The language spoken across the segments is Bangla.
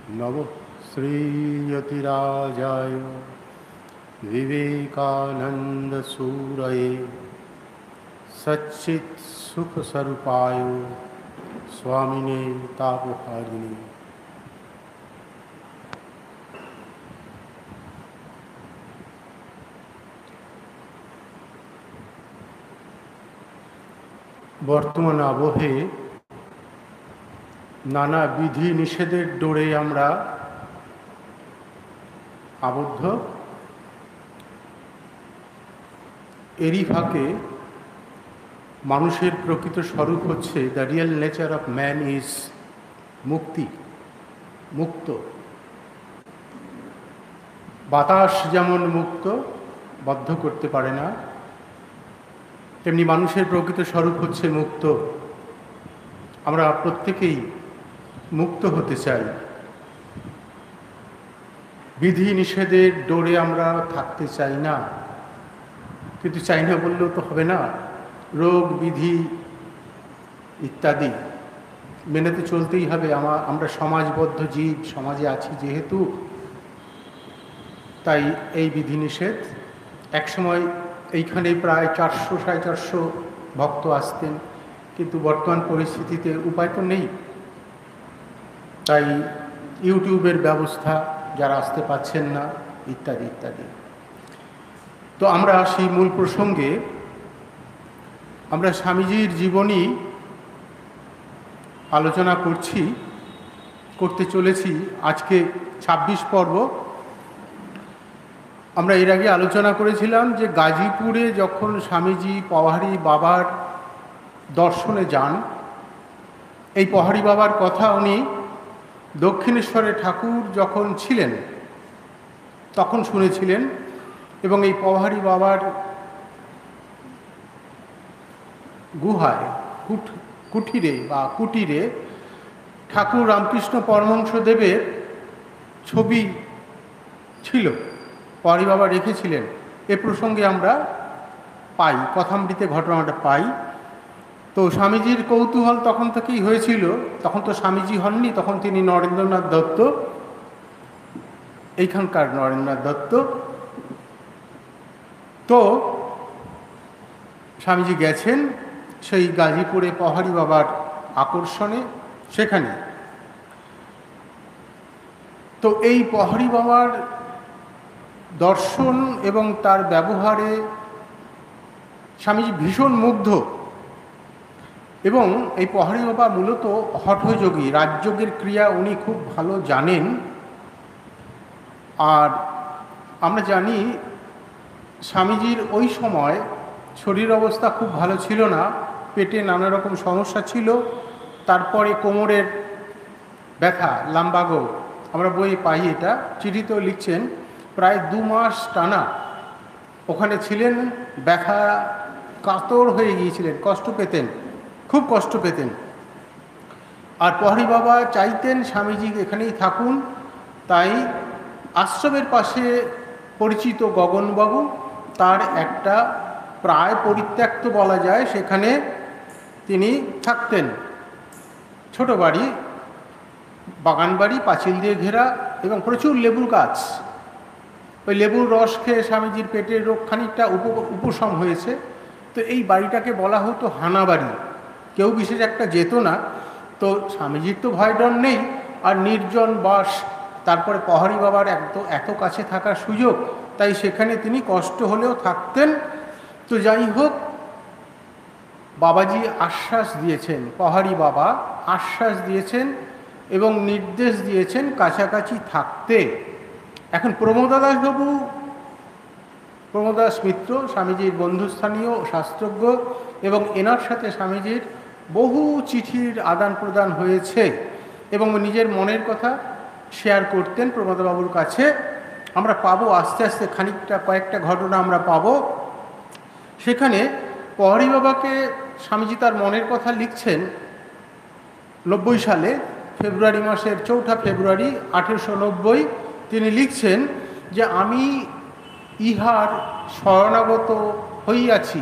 नमः श्रीयतिराजाय विवेकानन्दसूरये सच्चित्सुखस्वरूपाय स्वामिने तापहारिणे। বর্তমান আবহে নানা বিধি নিষেধের ডোরে আমরা আবদ্ধ। এরই ফাঁকে মানুষের প্রকৃত স্বরূপ হচ্ছে the real nature of man is মুক্ত। বাতাস যেমন মুক্ত, বদ্ধ করতে পারে না, তেমনি মানুষের প্রকৃত স্বরূপ হচ্ছে মুক্ত। আমরা প্রত্যেকেই মুক্ত হতে চাই। বিধি নিষেধের ডোরে আমরা থাকতে চাই না, কিন্তু চাই না বললেও তো হবে না। রোগ বিধি ইত্যাদি মেনে তো চলতেই হবে। আমরা সমাজবদ্ধ জীব, সমাজে আছি যেহেতু, তাই এই বিধিনিষেধ। একসময় এইখানে প্রায় 400-450 ভক্ত আসতেন, কিন্তু বর্তমান পরিস্থিতিতে উপায় তো নেই, তাই ইউটিউবের ব্যবস্থা, যারা আসতে পারছেন না ইত্যাদি ইত্যাদি। তো আমরা সেই মূল প্রসঙ্গে, আমরা স্বামীজির জীবনী আলোচনা করতে চলেছি। আজকে 26 পর্ব। আমরা এর আগে আলোচনা করেছিলাম যে গাজীপুরে যখন স্বামীজি পওহারী বাবার দর্শনে যান, এই পওহারী বাবার কথা উনি দক্ষিণেশ্বরে ঠাকুর যখন ছিলেন তখন শুনেছিলেন, এবং এই পওহারী বাবার গুহায় কুটিরে ঠাকুর রামকৃষ্ণ পরমহংসদেবের ছবি ছিল, পওহারী বাবা রেখেছিলেন। এ প্রসঙ্গে আমরা পাই, কথামৃতে ঘটনাটা পাই। তো স্বামীজির কৌতূহল তখন থেকেই হয়েছিল। তখন তো স্বামীজি হননি, তখন তিনি নরেন্দ্রনাথ দত্ত, এইখানকার নরেন্দ্রনাথ দত্ত। তো স্বামীজি গেছেন সেই গাজীপুরে পওহারী বাবার আকর্ষণে, সেখানে। তো এই পওহারী বাবার দর্শন এবং তার ব্যবহারে স্বামীজি ভীষণ মুগ্ধ। এবং এই পওহারী বাবা মূলত হঠযোগী, রাজযোগের ক্রিয়া উনি খুব ভালো জানেন। আর আমরা জানি স্বামীজির ওই সময় শরীর অবস্থা খুব ভালো ছিল না, পেটে নানা রকম সমস্যা ছিল, তারপরে কোমরের ব্যথা, লাম্বাগো, আমরা বইয়ে পাই, এটা চিঠিতেও লিখছেন। প্রায় 2 মাস টানা ওখানে ছিলেন, ব্যথা কাতর হয়ে গিয়েছিলেন, খুব কষ্ট পেতেন। আর পওহারী বাবা চাইতেন স্বামীজি এখানেই থাকুন, তাই আশ্রমের পাশে পরিচিত গগনবাবু, তার একটা প্রায় পরিত্যক্ত বলা যায়, সেখানে তিনি থাকতেন। ছোট বাড়ি, বাগান বাড়ি, পাঁচিল দিয়ে ঘেরা, এবং প্রচুর লেবুর গাছ। ওই লেবুর রস খেয়ে স্বামীজির পেটের রোগ খানিকটা উপশম হয়েছে। তো এই বাড়িটাকে বলা হতো হানা বাড়ি, কেউ বিশেষ একটা যেত না। তো স্বামীজির তো ভয় ডর নেই, আর নির্জন বাস, তারপরে পওহারী বাবার এত কাছে থাকার সুযোগ, তাই সেখানে তিনি কষ্ট হলেও থাকতেন। তো যাই হোক, বাবাজি আশ্বাস দিয়েছেন, পওহারী বাবা আশ্বাস দিয়েছেন এবং নির্দেশ দিয়েছেন কাছাকাছি থাকতে। এখন প্রমোদ দাস মিত্র স্বামীজির বন্ধুস্থানীয় শাস্ত্রজ্ঞ, এবং এনার সাথে স্বামীজির বহু চিঠির আদান প্রদান হয়েছে, এবং নিজের মনের কথা শেয়ার করতেন প্রমোদবাবুর কাছে। আমরা পাবো আস্তে আস্তে কয়েকটা ঘটনা আমরা পাবো। সেখানে পওহারী বাবাকে স্বামীজি তার মনের কথা লিখছেন 90 সালে, ফেব্রুয়ারি মাসের 4 ফেব্রুয়ারি 1890 তিনি লিখছেন যে আমি ইহার শরণাগত হইয়াছি,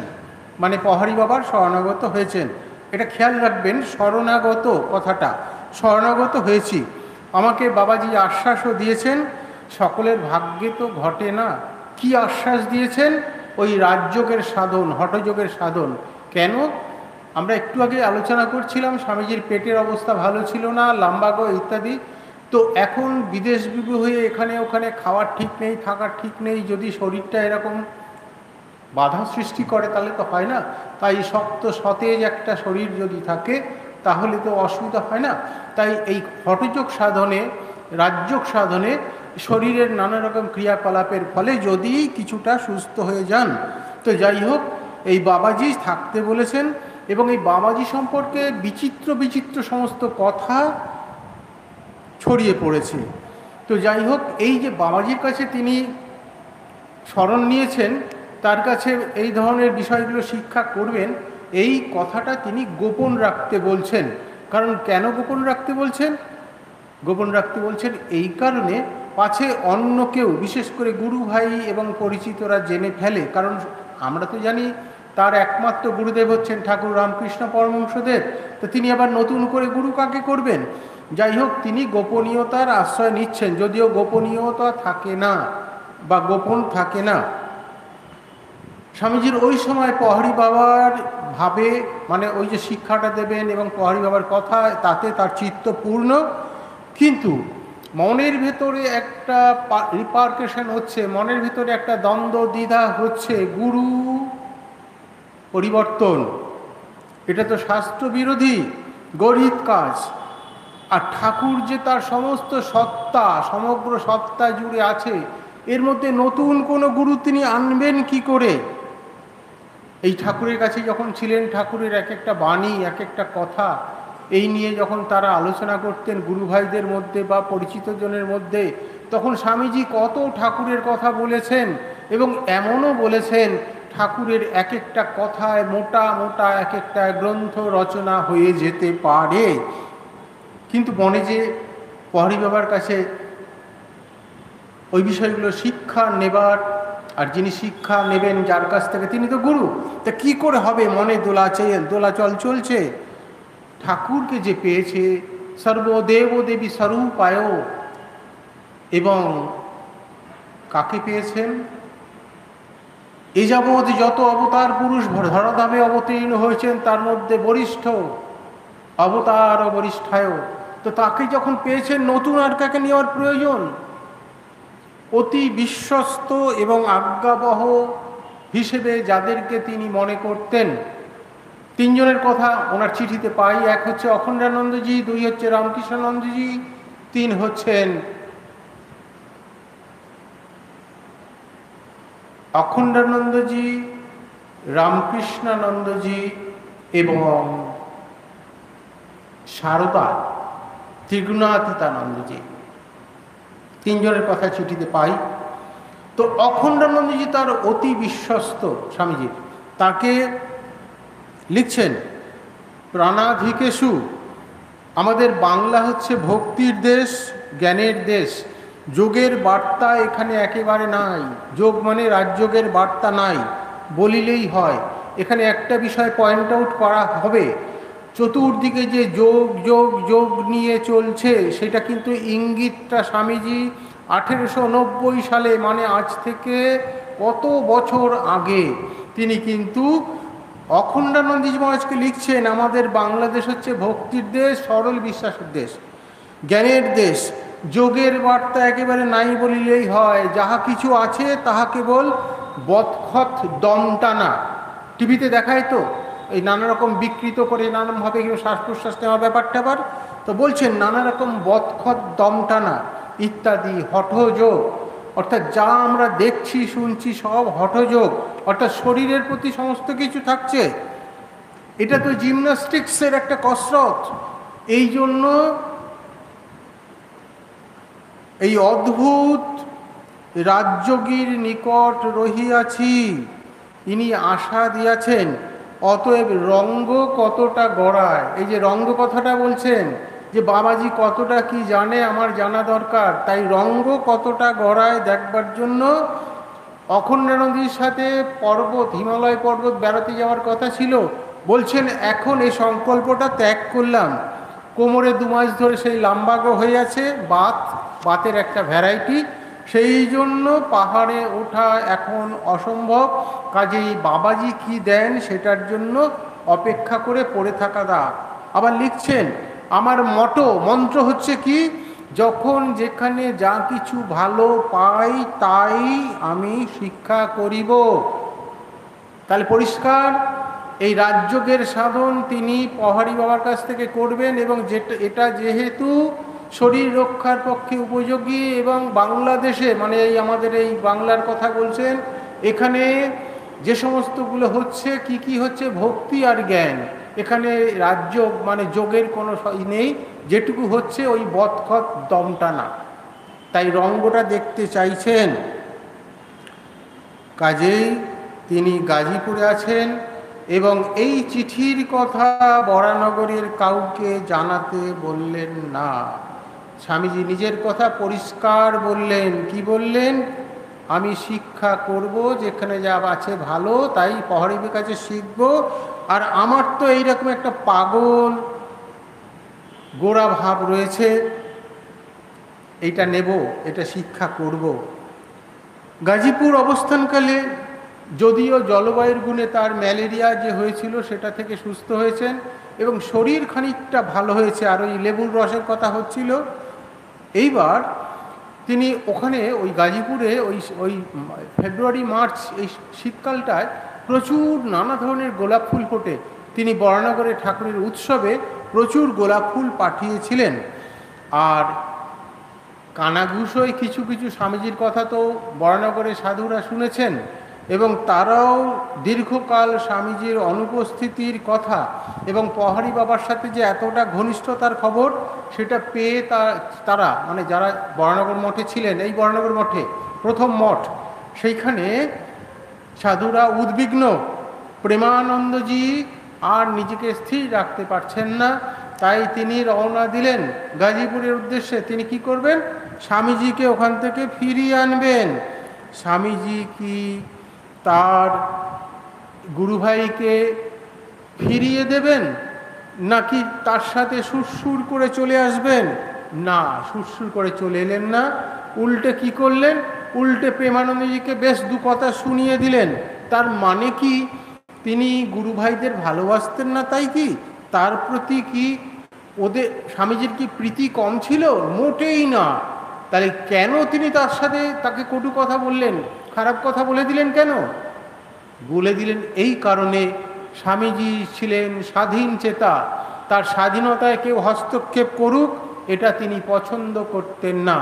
মানে পওহারী বাবার শরণাগত হয়েছেন। এটা খেয়াল রাখবেন, শরণাগত কথাটা, শরণাগত হয়েছি। আমাকে বাবাজি আশ্বাসও দিয়েছেন, সকলের ভাগ্যে তো ঘটে না। কি আশ্বাস দিয়েছেন? ওই রাজযোগের সাধন, হঠযোগের সাধন। কেন? আমরা একটু আগে আলোচনা করছিলাম, স্বামীজির পেটের অবস্থা ভালো ছিল না, লাম্বাগো ইত্যাদি। তো এখন বিদেশ বিভু হয়ে এখানে ওখানে খাওয়ার ঠিক নেই, থাকার ঠিক নেই। যদি শরীরটা এরকম বাধা সৃষ্টি করে তাহলে তো হয় না। তাই শক্ত সতেজ একটা শরীর যদি থাকে তাহলে তো অসুবিধা হয় না। তাই এই হঠযোগ সাধনে, রাজযোগ সাধনে শরীরের নানা রকম ক্রিয়াকলাপের ফলে যদি কিছুটা সুস্থ হয়ে যান, তো যাই হোক, এই বাবাজি থাকতে বলেছেন। এবং এই বাবাজি সম্পর্কে বিচিত্র বিচিত্র সমস্ত কথা ছড়িয়ে পড়েছে। তো যাই হোক, এই যে বাবাজির কাছে তিনি শরণ নিয়েছেন, তার কাছে এই ধরনের বিষয়গুলো শিক্ষা করবেন, এই কথাটা তিনি গোপন রাখতে বলছেন। কারণ কেন গোপন রাখতে বলছেন? গোপন রাখতে বলছেন এই কারণে, পাছে অন্য কেউ, বিশেষ করে গুরু ভাই এবং পরিচিতরা জেনে ফেলে। কারণ আমরা তো জানি তার একমাত্র গুরুদেব হচ্ছেন ঠাকুর রামকৃষ্ণ পরমহংসদেব। তো তিনি আবার নতুন করে গুরু কাকে করবেন? যাই হোক, তিনি গোপনীয়তার আশ্রয় নিচ্ছেন, যদিও গোপনীয়তা থাকে না বা গোপন থাকে না। স্বামীজির ওই সময় প্রহরী বাবার ভাবে, মানে ওই যে শিক্ষাটা দেবেন এবং প্রহরী বাবার কথা, তাতে তার চিত্ত পূর্ণ। কিন্তু মনের ভেতরে একটা রিপার্কেশন হচ্ছে, মনের ভেতরে একটা দ্বন্দ্ব দ্বিধা হচ্ছে, গুরু পরিবর্তন। এটা তো শাস্ত্র বিরোধী, গরিব কাজ। আর ঠাকুর যে তার সমস্ত সত্তা, সমগ্র সত্তা জুড়ে আছে, এর মধ্যে নতুন কোনো গুরু তিনি আনবেন কি করে? এই ঠাকুরের কাছে যখন ছিলেন, ঠাকুরের এক একটা বাণী, এক একটা কথা, এই নিয়ে যখন তারা আলোচনা করতেন গুরু ভাইদের মধ্যে বা পরিচিত জনের মধ্যে, তখন স্বামীজি কত ঠাকুরের কথা বলেছেন। এবং এমনও বলেছেন, ঠাকুরের এক একটা কথায় মোটা মোটা এক একটা গ্রন্থ রচনা হয়ে যেতে পারে। কিন্তু মনে যে প্রহরী বাবার কাছে ওই বিষয়গুলো শিক্ষা নেবার, আর যিনি শিক্ষা নেবেন যার কাছ থেকে, তিনি তো গুরু। তা কী করে হবে? মনে দোলাচল চলছে। ঠাকুরকে যে পেয়েছে, সর্বদেব দেবী স্বরূপায়, এবং কাকে পেয়েছেন? এ যাবৎ যত অবতার পুরুষ ধরাধামে অবতীর্ণ হয়েছেন, তার মধ্যে বরিষ্ঠ অবতার ও বরিষ্ঠায়। তো তাকে যখন পেয়েছেন, নতুন আর কাকে নেওয়ার প্রয়োজন? অতি বিশ্বস্ত এবং আজ্ঞাবহ হিসেবে যাদেরকে তিনি মনে করতেন, তিনজনের কথা ওনার চিঠিতে পাই। এক হচ্ছে অখণ্ডানন্দজি, দুই হচ্ছে রামকৃষ্ণানন্দজি, তিন হচ্ছেন অখণ্ডানন্দজি, রামকৃষ্ণানন্দজি এবং শারদা ত্রিগুণাতীতানন্দজি, তিনজনের কথা চিঠিতে পাই। তো অখণ্ডানন্দজি তার অতি বিশ্বস্ত স্বামীজির, তাকে লিখছেন প্রাণাধিকেষু। আমাদের বাংলা হচ্ছে ভক্তির দেশ, জ্ঞানের দেশ। যোগের বার্তা এখানে একেবারে নাই। যোগ মানে রাজযোগের বার্তা নাই বলিলেই হয়। এখানে একটা বিষয় পয়েন্ট আউট করা হবে, চতুর্দিকে যে যোগ যোগ যোগ নিয়ে চলছে, সেটা কিন্তু ইঙ্গিতটা স্বামীজি 1890 সালে, মানে আজ থেকে কত বছর আগে, তিনি কিন্তু অখণ্ডানন্দজি মহারাজকে লিখছেন, আমাদের বাংলাদেশ হচ্ছে ভক্তির দেশ, সরল বিশ্বাসের দেশ, জ্ঞানের দেশ। যোগের বার্তা একেবারে নাই বলিলেই হয়। যাহা কিছু আছে তাহা কেবল বৎখত দম টানা। টিভিতে দেখায় তো, এই নানা রকম বিকৃত করে নানানভাবে শ্বাস প্রশ্বাস নেওয়ার ব্যাপারটা আবার তো বলছেন, নানা রকম বৎখত দম টানা ইত্যাদি হঠযোগ। অর্থাৎ যা আমরা দেখছি শুনছি সব হঠযোগ, অর্থাৎ শরীরের প্রতি সমস্ত কিছু থাকছে। এটা তো জিমন্যাস্টিক্সের একটা কসরত। এই জন্য এই অদ্ভুত রাজযোগীর নিকট রহিয়াছি, ইনি আশা দিয়াছেন। অতএব রঙ্গ কতটা গড়ায়, এই যে রঙ্গ কথাটা বলছেন, যে বাবাজি কতটা কি জানে আমার জানা দরকার, তাই রঙ্গ কতটা গড়ায় দেখবার জন্য অখণ্ডানন্দজির সাথে পর্বত, হিমালয় পর্বত বেড়াতে যাওয়ার কথা ছিল। বলছেন এখন এই সংকল্পটা ত্যাগ করলাম, কোমরে 2 মাস ধরে সেই লাম্বাগো হয়ে আছে, বাতের একটা ভ্যারাইটি, সেই জন্য পাহাড়ে ওঠা এখন অসম্ভব। কাজেই বাবাজি কি দেন সেটার জন্য অপেক্ষা করে পড়ে থাকা দা। আবার লিখছেন, আমার মন্ত্র হচ্ছে কি, যখন যেখানে যা কিছু ভালো পাই তাই আমি শিক্ষা করিব। তাহলে পরিষ্কার, এই রাজযোগের সাধন তিনি পহাড়ি বাবার কাছ থেকে করবেন, এবং এটা যেহেতু শরীর রক্ষার পক্ষে উপযোগী, এবং বাংলাদেশে মানে এই আমাদের এই বাংলার কথা বলছেন, এখানে যে সমস্তগুলো হচ্ছে কি হচ্ছে, ভক্তি আর জ্ঞান। এখানে রাজযোগ মানে যোগের কোনো নেই, যেটুকু হচ্ছে ওই বদখত দমটানা। তাই রঙ্গটা দেখতে চাইছেন। কাজেই তিনি গাজীপুরে আছেন, এবং এই চিঠির কথা বরানগরের কাউকে জানাতে বললেন না। স্বামীজি নিজের কথা পরিষ্কার বললেন। কি বললেন? আমি শিক্ষা করব, যেখানে যা আছে ভালো তাই পহাড়িদের কাছে শিখব, আর আমার তো এইরকম একটা পাগল গোড়া ভাব রয়েছে, এইটা নেব, এটা শিক্ষা করব। গাজীপুর অবস্থানকালে যদিও জলবায়ুর গুণে তার ম্যালেরিয়া যে হয়েছিল সেটা থেকে সুস্থ হয়েছেন, এবং শরীর খানিকটা ভালো হয়েছে, আর ওই লেবুর রসের কথা হচ্ছিল। এইবার তিনি ওখানে ওই গাজীপুরে ওই ফেব্রুয়ারি মার্চ এই শীতকালটায় প্রচুর নানা ধরনের গোলাপ ফুল ফোটে। তিনি বরানগরে ঠাকুরের উৎসবে প্রচুর গোলাপ ফুল পাঠিয়েছিলেন। আর কানাঘুষোয় কিছু কিছু স্বামীজির কথা তো বরানগরে সাধুরা শুনেছেন, এবং তারাও দীর্ঘকাল স্বামীজির অনুপস্থিতির কথা এবং পহাড়ি বাবার সাথে যে এতটা ঘনিষ্ঠতার খবর সেটা পেয়ে তারা মানে যারা বরানগর মঠে ছিলেন, এই বরানগর মঠে প্রথম মঠ, সেইখানে সাধুরা উদ্বিগ্ন। প্রেমানন্দজি আর নিজেকে স্থির রাখতে পারছেন না, তাই তিনি রওনা দিলেন গাজীপুরের উদ্দেশ্যে। তিনি কি করবেন? স্বামীজিকে ওখান থেকে ফিরিয়ে আনবেন। স্বামীজি কি তার গুরুভাইকে ফিরিয়ে দেবেন, নাকি তার সাথে সুরসুর করে চলে আসবেন? না, সুরসুর করে চলে এলেন না। উল্টে কি করলেন? উল্টে প্রেমানন্দজিকে বেশ 2 কথা শুনিয়ে দিলেন। তার মানে কি, তিনি গুরুভাইদের ভালোবাসতেন না তাই কি? তার প্রতি কি ওদের স্বামীজির কি প্রীতি কম ছিল? মোটেই না। তাহলে কেন তিনি তার সাথে তাকে কটু কথা বললেন, খারাপ কথা বলে দিলেন? কেন বলে দিলেন? এই কারণে, স্বামীজি ছিলেন স্বাধীন চেতা, তার স্বাধীনতায় কেউ হস্তক্ষেপ করুক এটা তিনি পছন্দ করতেন না।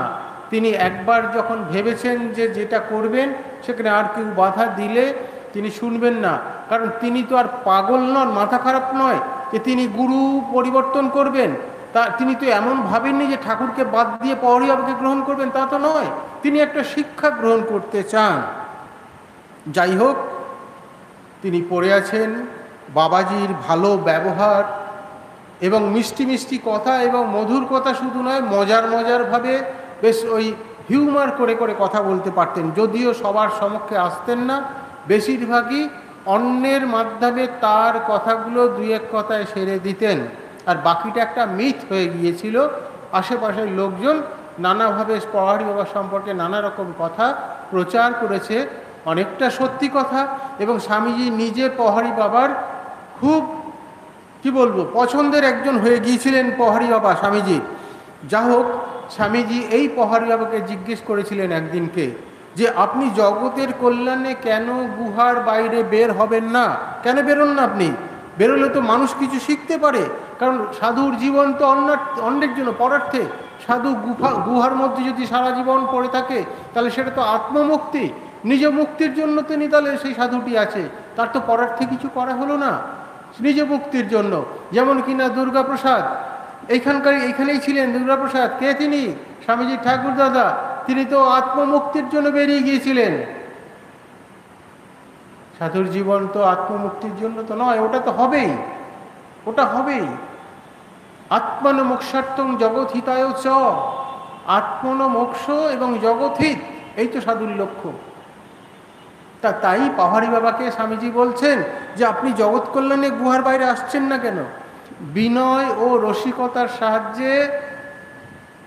তিনি একবার যখন ভেবেছেন যে যেটা করবেন সেখানে আর কেউ বাধা দিলে তিনি শুনবেন না। কারণ তিনি তো আর পাগল নন, মাথা খারাপ নয় যে তিনি গুরু পরিবর্তন করবেন। তিনি তো এমন ভাবেননি যে ঠাকুরকে বাদ দিয়ে পহাড়ি বাবাকে গ্রহণ করবেন, তা তো নয়। তিনি একটা শিক্ষা গ্রহণ করতে চান। যাই হোক, তিনি পড়ে আছেন। বাবাজির ভালো ব্যবহার এবং মিষ্টি মিষ্টি কথা এবং মধুর কথা শুধু নয়, মজার ভাবে বেশ ওই হিউমার করে করে কথা বলতে পারতেন। যদিও সবার সমক্ষে আসতেন না, বেশিরভাগই অন্যের মাধ্যমে তার কথাগুলো 2-1 কথায় সেরে দিতেন, আর বাকিটা একটা মিথ হয়ে গিয়েছিল। আশেপাশের লোকজন নানাভাবে পহাড়ি বাবা সম্পর্কে নানা রকম কথা প্রচার করেছে, অনেকটা সত্যি কথা। এবং স্বামীজি নিজে পহাড়ি বাবার খুব কি বলবো পছন্দের একজন হয়ে গিয়েছিলেন পহাড়ি বাবা স্বামীজি। যা হোক, স্বামীজি এই পহাড়ি বাবাকে জিজ্ঞেস করেছিলেন একদিনকে যে আপনি জগতের কল্যাণে কেন গুহার বাইরে বের হবেন না? কেন বেরোন না আপনি? বেরোলে তো মানুষ কিছু শিখতে পারে। কারণ সাধুর জীবন তো অন্যের জন্য, পরার্থে। সাধু গুহার মধ্যে যদি সারা জীবন পড়ে থাকে তাহলে সেটা তো আত্মমুক্তি, নিজ মুক্তির জন্য তিনি তাহলে সেই সাধুটি আছে, তার তো পরার্থে কিছু করা হলো না, নিজ মুক্তির জন্য। যেমন কিনা দুর্গাপ্রসাদ এইখানেই ছিলেন। দুর্গাপ্রসাদ কে? তিনি স্বামীজির ঠাকুর দাদা। তিনি তো আত্মমুক্তির জন্য বেরিয়ে গিয়েছিলেন। সাধুর জীবন তো আত্মমুক্তির জন্য তো নয়, ওটা তো হবেই, ওটা হবেই। আত্মনমোক্ষার্থং জগৎহিতায় চ, আত্মনমোক্ষ এবং জগৎহিত, এই তো সাধুর লক্ষ্য। তাই পাহাড়ি বাবাকে স্বামীজি বলছেন যে আপনি জগৎ কল্যাণে গুহার বাইরে আসছেন না কেন? বিনয় ও রসিকতার সাহায্যে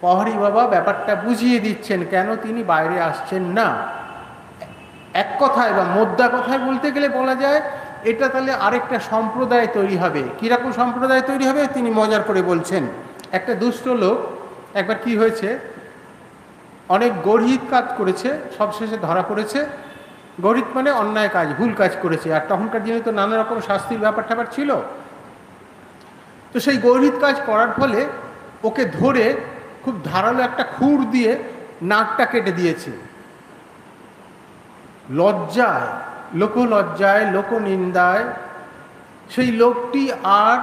প্রহরী বাবা ব্যাপারটা বুঝিয়ে দিচ্ছেন কেন তিনি বাইরে আসছেন না। এক কথায় বা মোদ্দা কথায় বলতে গেলে বলা যায় এটা তাহলে আরেকটা সম্প্রদায় তৈরি হবে। কীরকম সম্প্রদায় তৈরি হবে তিনি মজার করে বলছেন। একটা দুষ্ট লোক একবার কি হয়েছে, অনেক গর্হিত কাজ করেছে, সবশেষে ধরা পড়েছে। গর্হিত মানে অন্যায় কাজ, ভুল কাজ করেছে, আর তখনকার দিনে তো নানা রকম শাস্তির ব্যাপার ট্যাপার ছিল। তো সেই গর্হিত কাজ করার ফলে ওকে ধরে খুব ধারালো একটা খুর দিয়ে নাকটা কেটে দিয়েছে। লজ্জায়, লোকলজ্জায়, লোকনিন্দায় সেই লোকটি আর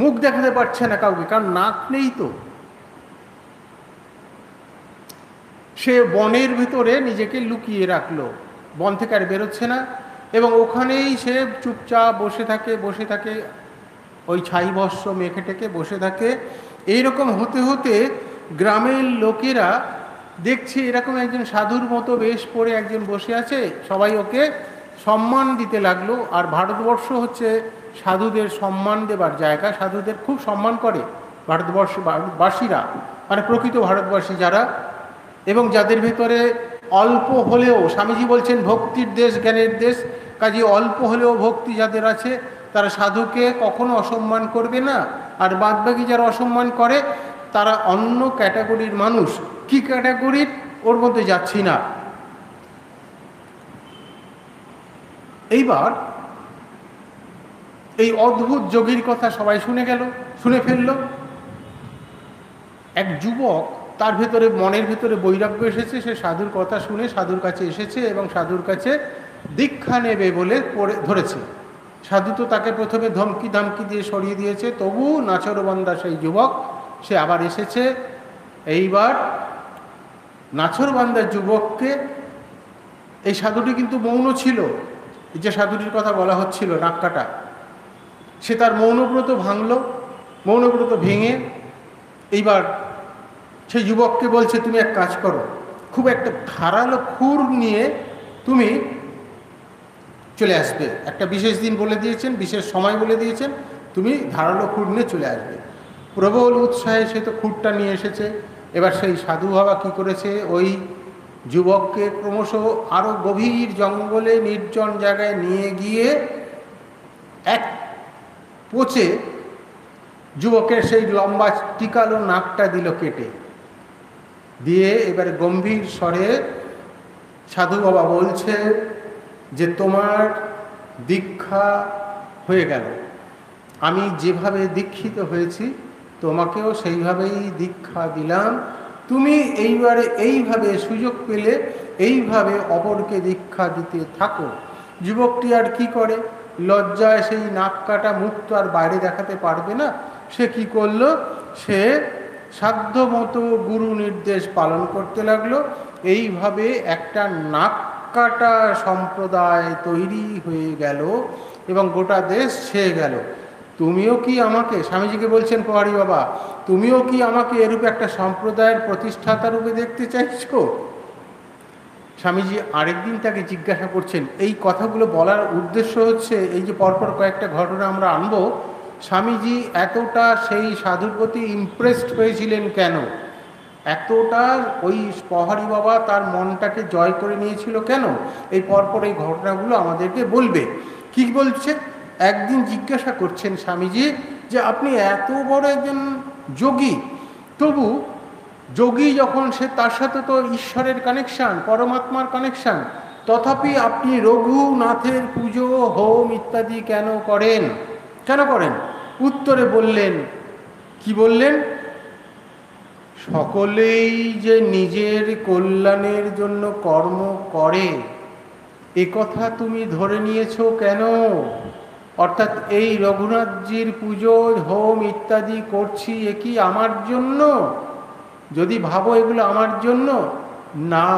মুখ দেখাতে পারছে না কাউকে, কারণ নাক নেই তো। সে বনের ভিতরে নিজেকে লুকিয়ে রাখলো, বন থেকে আর বেরোচ্ছে না, এবং ওখানেই সে চুপচাপ বসে থাকে ওই ছাই বস্ত্র মেখে টেকে বসে থাকে। এইরকম হতে হতে গ্রামের লোকেরা দেখছে এরকম একজন সাধুর মতো বেশ পরে একজন বসে আছে, সবাই ওকে সম্মান দিতে লাগলো। আর ভারতবর্ষ হচ্ছে সাধুদের সম্মান দেবার জায়গা, সাধুদের খুব সম্মান করে ভারতবাসীরা, মানে প্রকৃত ভারতবাসী যারা, এবং যাদের ভেতরে অল্প হলেও, স্বামীজি বলছেন ভক্তির দেশ, জ্ঞানের দেশ, কাজে অল্প হলেও ভক্তি যাদের আছে তারা সাধুকে কখনো অসম্মান করবে না। আর বাদবাকি যারা অসম্মান করে তারা অন্য ক্যাটাগরির মানুষ। কি ক্যাটাগরির ওর মধ্যে যাচ্ছি না। এইবার এই অদ্ভুত যোগীর কথা সবাই শুনে ফেলল। এক যুবক, তার ভেতরে মনের ভেতরে বৈরাগ্য এসেছে, সে সাধুর কথা শুনে সাধুর কাছে এসেছে এবং সাধুর কাছে দীক্ষা নেবে বলে ধরেছে। সাধু তো তাকে প্রথমে ধমকি দিয়ে সরিয়ে দিয়েছে, তবু নাছরবান্দা সেই যুবক সে আবার এসেছে। এইবার নাছরবান্দার যুবককে, এই সাধুটি কিন্তু মৌন ছিল, যে সাধুটির কথা বলা হচ্ছিল নাক কাটা, সে তার মৌনব্রত ভাঙল। মৌনব্রত ভেঙে এইবার সেই যুবককে বলছে তুমি এক কাজ করো, খুব একটা ধারালো খুর নিয়ে তুমি চলে আসবে। একটা বিশেষ দিন বলে দিয়েছেন, বিশেষ সময় বলে দিয়েছেন, তুমি ধারালো খুর নিয়ে চলে আসবে। প্রবল উৎসাহে সে তো খুরটা নিয়ে এসেছে। এবার সেই সাধু বাবা কী করেছে, ওই যুবককে ক্রমশ আরও গভীর জঙ্গলে নির্জন জায়গায় নিয়ে গিয়ে এক পোচে যুবকের সেই লম্বা টিকালো নাকটা দিল কেটে দিয়ে। এবারে গম্ভীর স্বরে সাধু বাবা বলছে যে তোমার দীক্ষা হয়ে গেল, আমি যেভাবে দীক্ষিত হয়েছি তোমাকেও সেইভাবেই দীক্ষা দিলাম, তুমি এইবারে এইভাবে সুযোগ পেলে এইভাবে অপরকে দীক্ষা দিতে থাকো। যুবকটি আর কি করে, লজ্জায় সেই নাক কাটা মুখ তো আর বাইরে দেখাতে পারবে না। সে কি করলো, সে সাধ্যমতো গুরু নির্দেশ পালন করতে লাগলো। এইভাবে একটা নাক কাটা সম্প্রদায় তৈরি হয়ে গেল এবং গোটা দেশ ছেয়ে গেল। তুমিও কি আমাকে, স্বামীজিকে বলছেন প্রহরী বাবা, তুমিও কি আমাকে এরূপ একটা সম্প্রদায়ের প্রতিষ্ঠাতা রূপে দেখতে চাইছো? স্বামীজি আরেকদিন তাকে জিজ্ঞাসা করছেন। এই কথাগুলো বলার উদ্দেশ্য হচ্ছে, এই যে পরপর কয়েকটা ঘটনা আমরা আনবো, স্বামীজি এতটা সেই সাধুর প্রতি ইমপ্রেসড হয়েছিলেন কেন, এতটা ওই প্রহরী বাবা তার মনটাকে জয় করে নিয়েছিল কেন, এই পরপর এই ঘটনাগুলো আমাদেরকে বলবে। কি বলছে, একদিন জিজ্ঞাসা করছেন স্বামীজি যে আপনি এত বড় একজন যোগী, তবু যোগী যখন সে, তার সাথে তো ঈশ্বরের কানেকশান, পরমাত্মার কানেকশান, তথাপি আপনি রঘুনাথের পুজো, হোম ইত্যাদি কেন করেন? উত্তরে বললেন, কি বললেন, সকলেই যে নিজের কল্যাণের জন্য কর্ম করে এ কথা তুমি ধরে নিয়েছো কেন? অর্থাৎ এই রঘুনাথজির পুজো, হোম ইত্যাদি করছি এ কি আমার জন্য? যদি ভাবো এগুলো আমার জন্য, না,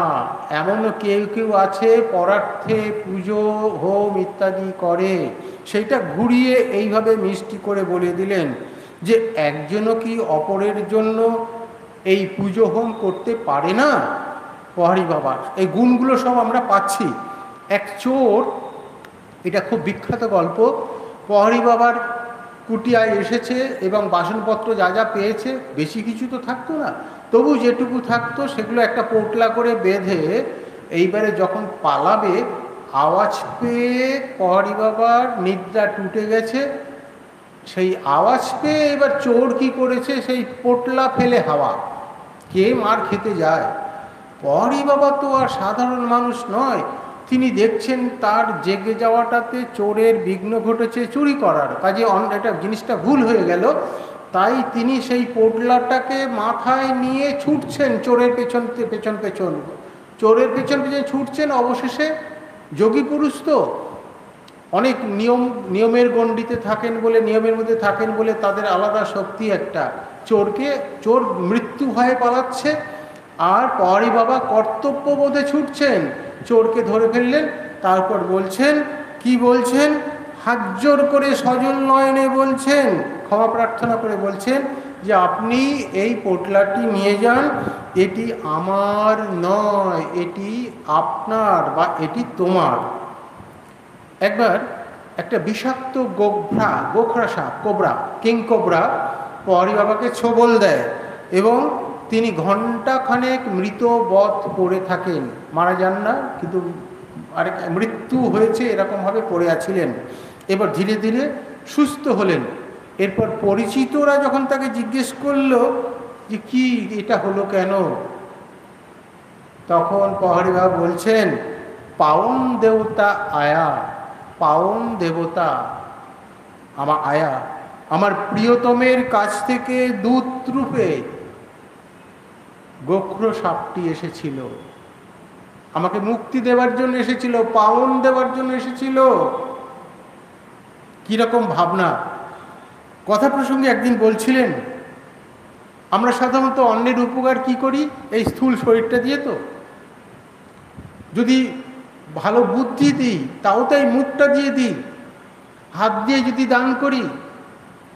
এমনও কেউ আছে পরার্থে পুজো হোম ইত্যাদি করে। সেইটা ঘুরিয়ে এইভাবে মিষ্টি করে বলে দিলেন যে একজনও কি অপরের জন্য এই পুজো হোম করতে পারে না? প্রহরী বাবার এই গুণগুলো সব আমরা পাচ্ছি। এক চোর, এটা খুব বিখ্যাত গল্প, প্রহরী বাবার কুটিয়ায় এসেছে এবং বাসনপত্র যা যা পেয়েছে, বেশি কিছু তো থাকতো না, তবু যেটুকু থাকতো সেগুলো একটা পোটলা করে বেঁধে এইবারে যখন পালাবে, আওয়াজ পেয়ে পহারি বাবার নিদ্রা টুটে গেছে। সেই আওয়াজ পেয়ে এবার চোর কি করেছে, সেই পোটলা ফেলে হাওয়া, কে মার খেতে যায়। পহারি বাবা তো আর সাধারণ মানুষ নয়, তিনি দেখছেন তার জেগে যাওয়াটাতে চোরের বিঘ্ন ঘটেছে চুরি করার কাজে, এটা জিনিসটা ভুল হয়ে গেল। তাই তিনি সেই পোটলাটাকে মাথায় নিয়ে ছুটছেন চোরের পেছন পেছন চোরের পেছন ছুটছেন। অবশেষে যোগী পুরুষ তো অনেক নিয়মের গণ্ডিতে থাকেন বলে, নিয়মের মধ্যে থাকেন বলে তাদের আলাদা শক্তি একটা। চোর মৃত্যু ভয়ে পালাচ্ছে, আর পহারি বাবা কর্তব্যবোধে ছুটছেন, চোরকে ধরে ফেললেন। তারপর বলছেন, কি বলছেন, হাত জোর করে সজল নয়নে বলছেন, ক্ষমা প্রার্থনা করে বলছেন যে আপনি এই পোটলাটি নিয়ে যান, এটি আমার নয়, এটি আপনার বা এটি তোমার। একবার একটা বিষাক্ত গোখরা সাপ, কিং কোবরা পহারি বাবাকে ছোবল দেয় এবং তিনি ঘণ্টাখানেক মৃত বধ পড়ে থাকেন, মারা যান না, কিন্তু আরেক মৃত্যু হয়েছে এরকমভাবে পড়ে আছিলেন। এবার ধীরে ধীরে সুস্থ হলেন। এরপর পরিচিতরা যখন তাকে জিজ্ঞেস করলো যে কি এটা হলো কেন, তখন পহারি বাবা বলছেন, পাওন দেবতা আয়া, পাওন দেবতা আমার আয়া, আমার প্রিয়তমের কাছ থেকে দূত রূপে গোখরো সাপটি এসেছিল, আমাকে মুক্তি দেওয়ার জন্য এসেছিল, পাওন দেওয়ার জন্য এসেছিল। কিরকম ভাবনা! কথা প্রসঙ্গে একদিন বলছিলেন, আমরা সাধারণত অন্যের উপকার কি করি, এই স্থূল শরীরটা দিয়ে। তো যদি ভালো বুদ্ধি দিই তাও তাই মুখটা দিয়ে দিই, হাত দিয়ে যদি দান করি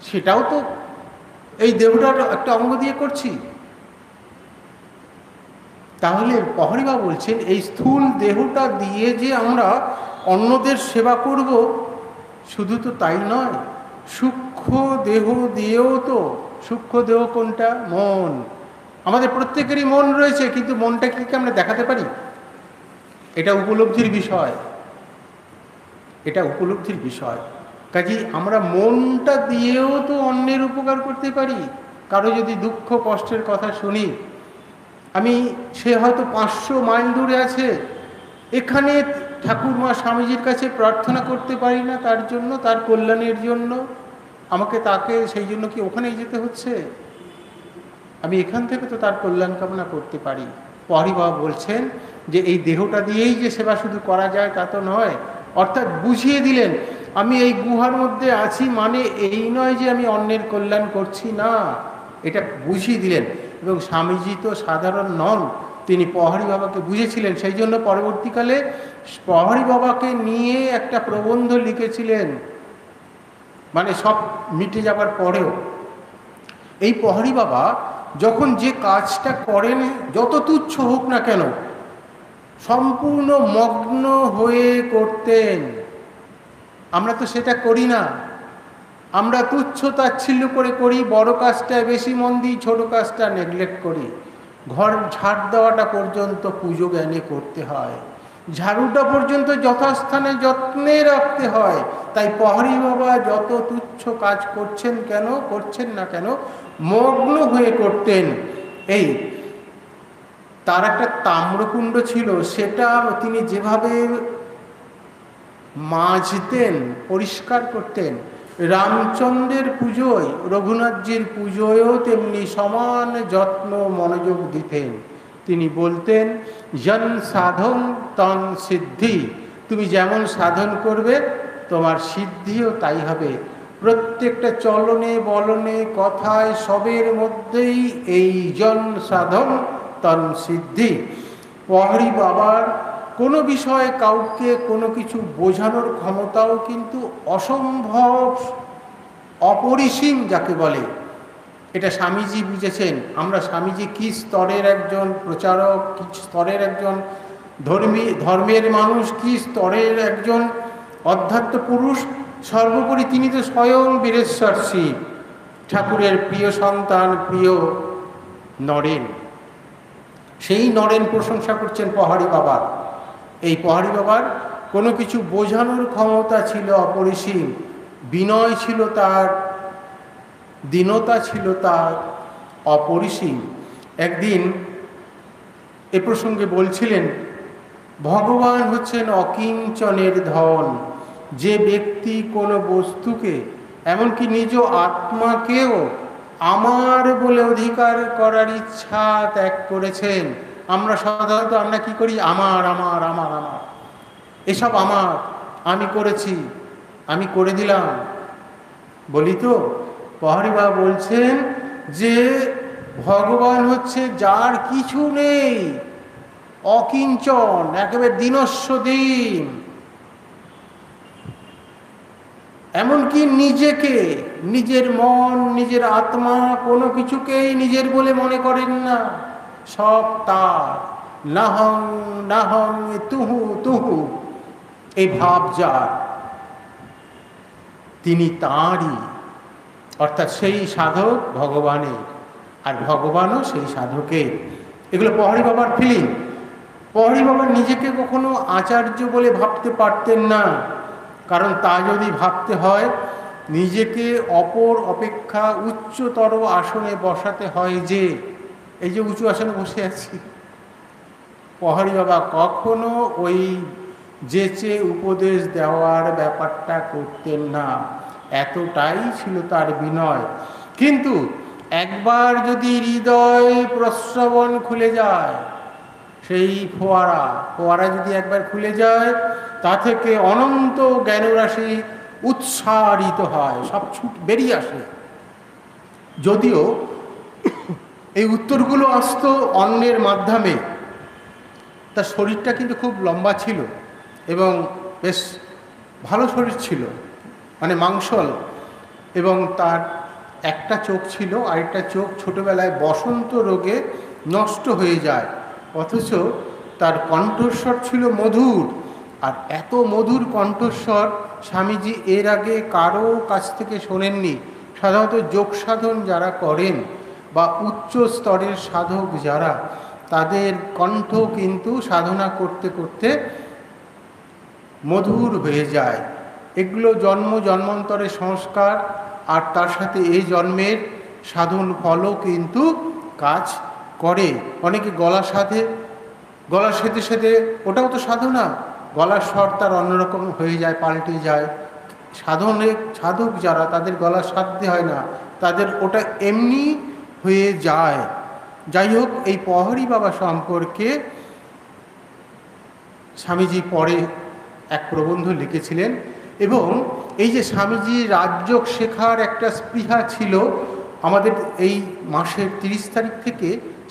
সেটাও তো এই দেহটার একটা অঙ্গ দিয়ে করছি। তাহলে পহারি বাবা বলছেন, এই স্থূল দেহটা দিয়ে যে আমরা অন্যদের সেবা করব, শুধু তো তাই নয়, সূক্ষ্ম দেহ দিয়েও তো। সূক্ষ্ম দেহ কোনটা? মন। আমাদের প্রত্যেকেরই মন রয়েছে, কিন্তু মনটাকে কি আমরা দেখাতে পারি? এটা উপলব্ধির বিষয়, এটা উপলব্ধির বিষয়। কাজেই আমরা মনটা দিয়েও তো অন্যের উপকার করতে পারি। কারো যদি দুঃখ কষ্টের কথা শুনি, সে হয়তো 500 মাইল দূরে আছে, এখানে ঠাকুরমা স্বামীজির কাছে প্রার্থনা করতে পারি না তার জন্য, তার কল্যাণের জন্য, তাকে সেই জন্য কি ওখানেই যেতে হচ্ছে? আমি এখান থেকে তো তার কল্যাণ কামনা করতে পারি। পহারি বাবা বলছেন যে এই দেহটা দিয়েই যে সেবা শুধু করা যায় তা তো নয়। অর্থাৎ বুঝিয়ে দিলেন, আমি এই গুহার মধ্যে আছি মানে এই নয় যে আমি অন্যের কল্যাণ করছি না, এটা বুঝিয়ে দিলেন। এবং স্বামীজি তো সাধারণ নন, তিনি পহারি বাবাকে বুঝেছিলেন। সেই জন্য পরবর্তীকালে পহারি বাবাকে নিয়ে একটা প্রবন্ধ লিখেছিলেন, মানে সব মিটে যাবার পরেও। এই পহারি বাবা যখন যে কাজটা করেন, যত তুচ্ছ হোক না কেন, সম্পূর্ণ মগ্ন হয়ে করতেন। আমরা তো সেটা করি না, আমরা তুচ্ছ তাচ্ছিল্য করে করি, বড় কাজটায় বেশি মন দিই, ছোট কাজটা নেগলেক্ট করি। ঘর ঝাড় দেওয়াটা পর্যন্ত পুজো জ্ঞানে করতে হয়, ঝাড়ুটা পর্যন্ত যথাস্থানে যত্নে রাখতে হয়। তাই পহারি বাবা যত তুচ্ছ কাজ করছেন না কেন মগ্ন হয়ে করতেন। এই তার একটা তাম্রকুণ্ড ছিল, সেটা তিনি যেভাবে মাজতেন, পরিষ্কার করতেন, রামচন্দ্রের পুজোয়, রঘুনাথজির পুজোয়ও তেমনি সমান যত্ন মনোযোগ দিতেন। তিনি বলতেন, জন সাধন তন সিদ্ধি, তুমি যেমন সাধন করবে তোমার সিদ্ধিও তাই হবে। প্রত্যেকটা চলনে বলনে কথায় সবের মধ্যেই এই জন সাধন তন সিদ্ধি। পহারি বাবার কোনো বিষয়ে কাউকে কোনো কিছু বোঝানোর ক্ষমতাও কিন্তু অসম্ভব, অপরিসীম যাকে বলে, এটা স্বামীজি বুঝেছেন। আমরা স্বামীজি কি স্তরের একজন প্রচারক, কি স্তরের একজন ধর্মের মানুষ, কি স্তরের একজন অধ্যাত্ম পুরুষ, সর্বোপরি তিনি তো স্বয়ং বীরেশ্বর শিব, ঠাকুরের প্রিয় সন্তান, প্রিয় নরেন। সেই নরেন প্রশংসা করছেন পহাড়ি বাবার। এই পহাড়ি বাবার কোনো কিছু বোঝানোর ক্ষমতা ছিল অপরিসীম, বিনয় ছিল তার, দীনতা ছিল তার অপরিসীম। একদিন এ প্রসঙ্গে বলছিলেন, ভগবান হচ্ছেন অকিঞ্চনের ধন। যে ব্যক্তি কোনো বস্তুকে, এমনকি নিজ আত্মাকেও আমার বলে অধিকার করার ইচ্ছা ত্যাগ করেছেন। আমরা সাধারণত আমরা কি করি? আমার আমার আমার আমার, এসব আমার, আমি করেছি, আমি করে দিলাম বলি তো। পহাড়ি বাবা বলছেন যে ভগবান হচ্ছে যার কিছু নেই, অকিঞ্চন, একেবারে দীনস্ব দীন। এমনকি নিজেকে, নিজের মন, নিজের আত্মা, কোনো কিছুকেই নিজের বলে মনে করেন না, সব তার। নাহং নাহং তুহু তুহু, এই ভাব যার, তিনি তাঁরই, অর্থাৎ সেই সাধক ভগবানের, আর ভগবানও সেই সাধকের। এগুলো পহাড়ি বাবার ফিলিং। পহাড়ি বাবা নিজেকে কখনো আচার্য বলে ভাবতে পারতেন না, কারণ তা যদি ভাবতে হয় নিজেকে অপর অপেক্ষা উচ্চতর আসনে বসাতে হয়। যে এই যে উঁচু আসনে বসে আছি, পহাড়ি বাবা কখনো ওই যেচে উপদেশ দেওয়ার ব্যাপারটা করতেন না, এতটাই ছিল তার বিনয়। কিন্তু একবার যদি হৃদয় প্রশ্রবণ খুলে যায়, সেই ফোয়ারা যদি একবার খুলে যায়, তা থেকে অনন্ত জ্ঞানরাশি উৎসারিত হয়, সব ছুট বেরিয়ে আসে। যদিও এই উত্তরগুলো আসতো অন্যের মাধ্যমে, তার শরীরটা কিন্তু খুব লম্বা ছিল এবং বেশ ভালো শরীর ছিল, মানে মাংসল, এবং তার একটা চোখ ছিল, আরেকটা চোখ ছোটবেলায় বসন্ত রোগে নষ্ট হয়ে যায়। অথচ তার কণ্ঠস্বর ছিল মধুর, আর এত মধুর কণ্ঠস্বর স্বামীজি এর আগে কারো কাছ থেকে শোনেননি। সাধারণত যোগ সাধন যারা করেন বা উচ্চ স্তরের সাধক যারা, তাদের কণ্ঠ কিন্তু সাধনা করতে করতে মধুর হয়ে যায়। এগুলো জন্ম জন্মান্তরের সংস্কার, আর তার সাথে এই জন্মের সাধন ফলও কিন্তু কাজ করে। অনেকে গলা সাধে, গলার সাথে সাথে ওটাও তো সাধনা, গলার স্বর তার অন্যরকম হয়ে যায়, পাল্টে যায়। সাধক যারা, তাদের গলা সাধতে হয় না, তাদের ওটা এমনি হয়ে যায়। যাই হোক, এই পহাড়ি বাবা সম্পর্কে স্বামীজি পরে এক প্রবন্ধ লিখেছিলেন। এবং এই যে স্বামীজি রাজযোগ শেখার একটা স্পৃহা ছিল, আমাদের এই মাসের 30 তারিখ থেকে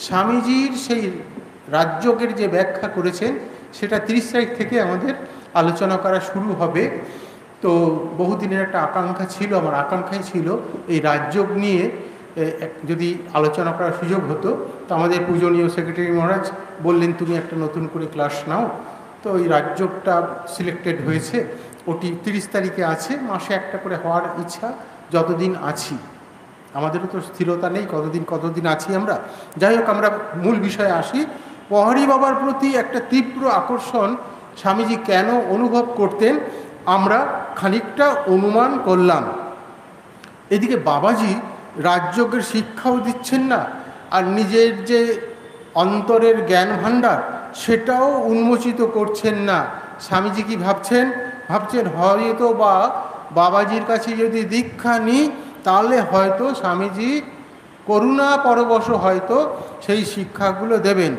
স্বামীজির সেই রাজযোগের যে ব্যাখ্যা করেছেন, সেটা 30 তারিখ থেকে আমাদের আলোচনা করা শুরু হবে। তো বহুদিনের একটা আকাঙ্ক্ষা ছিল, আমার আকাঙ্ক্ষাই ছিল এই রাজযোগ নিয়ে যদি আলোচনা করার সুযোগ হতো। তো আমাদের পূজনীয় সেক্রেটারি মহারাজ বললেন, তুমি একটা নতুন করে ক্লাস নাও। তো ওই রাজযোগটা সিলেক্টেড হয়েছে, ওটি 30 তারিখে আছে। মাসে একটা করে হওয়ার ইচ্ছা, যতদিন আছি। আমাদেরও তো স্থিরতা নেই কতদিন আছি আমরা। যাই হোক, আমরা মূল বিষয়ে আসি। পহাড়ি বাবার প্রতি একটা তীব্র আকর্ষণ স্বামীজি কেন অনুভব করতেন, আমরা খানিকটা অনুমান করলাম। এদিকে বাবাজি রাজযোগের শিক্ষাও দিচ্ছেন না, আর নিজের যে অন্তরের জ্ঞান ভাণ্ডার সেটাও উন্মোচিত করছেন না। স্বামীজি কি ভাবছেন? হয়তো বা বাবাজির কাছে যদি দীক্ষা নিই, তাহলে হয়তো স্বামীজি করুণা পরবশ হয়তো সেই শিক্ষাগুলো দেবেন,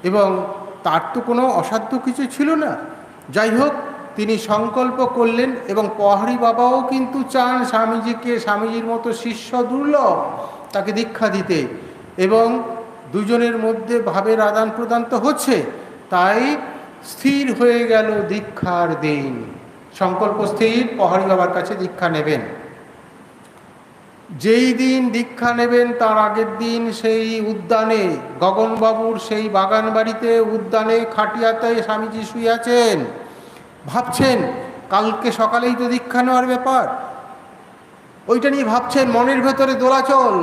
এবং তার তো কোনো অসাধ্য কিছু ছিল না। যাই হোক, তিনি সংকল্প করলেন, এবং পহাড়ি বাবাও কিন্তু চান স্বামীজিকে, স্বামীজির মতো শিষ্য দুর্লভ, তাকে দীক্ষা দিতে। এবং দুজনের মধ্যে ভাবের আদান প্রদান তো হচ্ছে, তাই স্থির হয়ে গেল দীক্ষার দিন। সংকল্প স্থির, পহাড়ি বাবার কাছে দীক্ষা নেবেন। যেই দিন দীক্ষা নেবেন তার আগের দিন সেই উদ্যানে, গগনবাবুর সেই বাগান বাড়িতে, উদ্যানে খাটিয়াতে স্বামীজি শুয়ে আছেন। ভাবছেন কালকে সকালেই তো দীক্ষা নেওয়ার ব্যাপার, ওইটা নিয়ে ভাবছেন, মনের ভেতরে দোলাচল,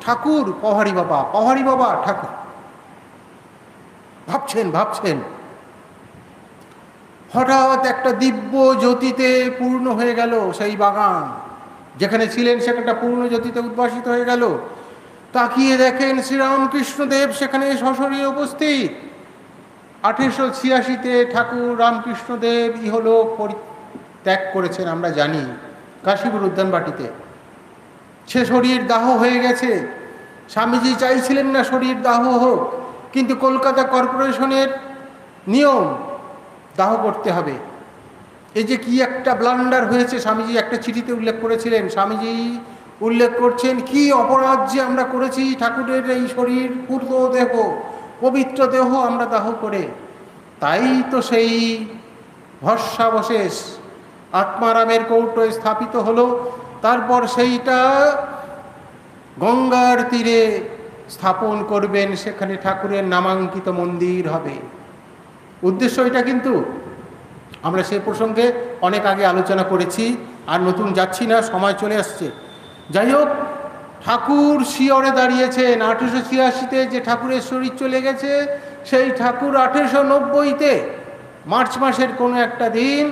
ঠাকুর পহারি বাবা ঠাকুর, ভাবছেন। হঠাৎ একটা দিব্য জ্যোতিতে পূর্ণ হয়ে গেল সেই বাগান, যেখানে ছিলেন সেখানটা পূর্ণ জ্যোতিতে উদ্ভাসিত হয়ে গেল। তাকিয়ে দেখেন শ্রীরামকৃষ্ণদেব সেখানে সশরীরে উপস্থিত। 1886-তে ঠাকুর রামকৃষ্ণদেব ইহলোক পরিত্যাগ করেছেন, আমরা জানি, কাশীপুর উদ্যানবাটিতে। সে শরীর দাহ হয়ে গেছে। স্বামীজি চাইছিলেন না শরীর দাহ হোক, কিন্তু কলকাতা কর্পোরেশনের নিয়ম, দাহ করতে হবে। এই যে কি একটা ব্লান্ডার হয়েছে, স্বামীজি একটা চিঠিতে উল্লেখ করেছিলেন। স্বামীজি উল্লেখ করছেন, কি অপরাধ যে আমরা করেছি, ঠাকুরের এই শরীর পূর্ণ দেহ, পবিত্র দেহ আমরা দাহ করে। তাই তো সেই ভস্মাবশেষ আত্মারামের কৌটোয় স্থাপিত হলো। তারপর সেইটা গঙ্গার তীরে স্থাপন করবেন, সেখানে ঠাকুরের নামাঙ্কিত মন্দির হবে। উদ্দেশ্য এটা, কিন্তু আমরা সে প্রসঙ্গে অনেক আগে আলোচনা করেছি, আর নতুন যাচ্ছি না, সময় চলে আসছে। যাই হোক, ঠাকুর শিয়রে দাঁড়িয়েছেন। 1886-তে যে ঠাকুরের শরীর চলে গেছে, সেই ঠাকুর 1890-তে মার্চ মাসের কোনো একটা দিন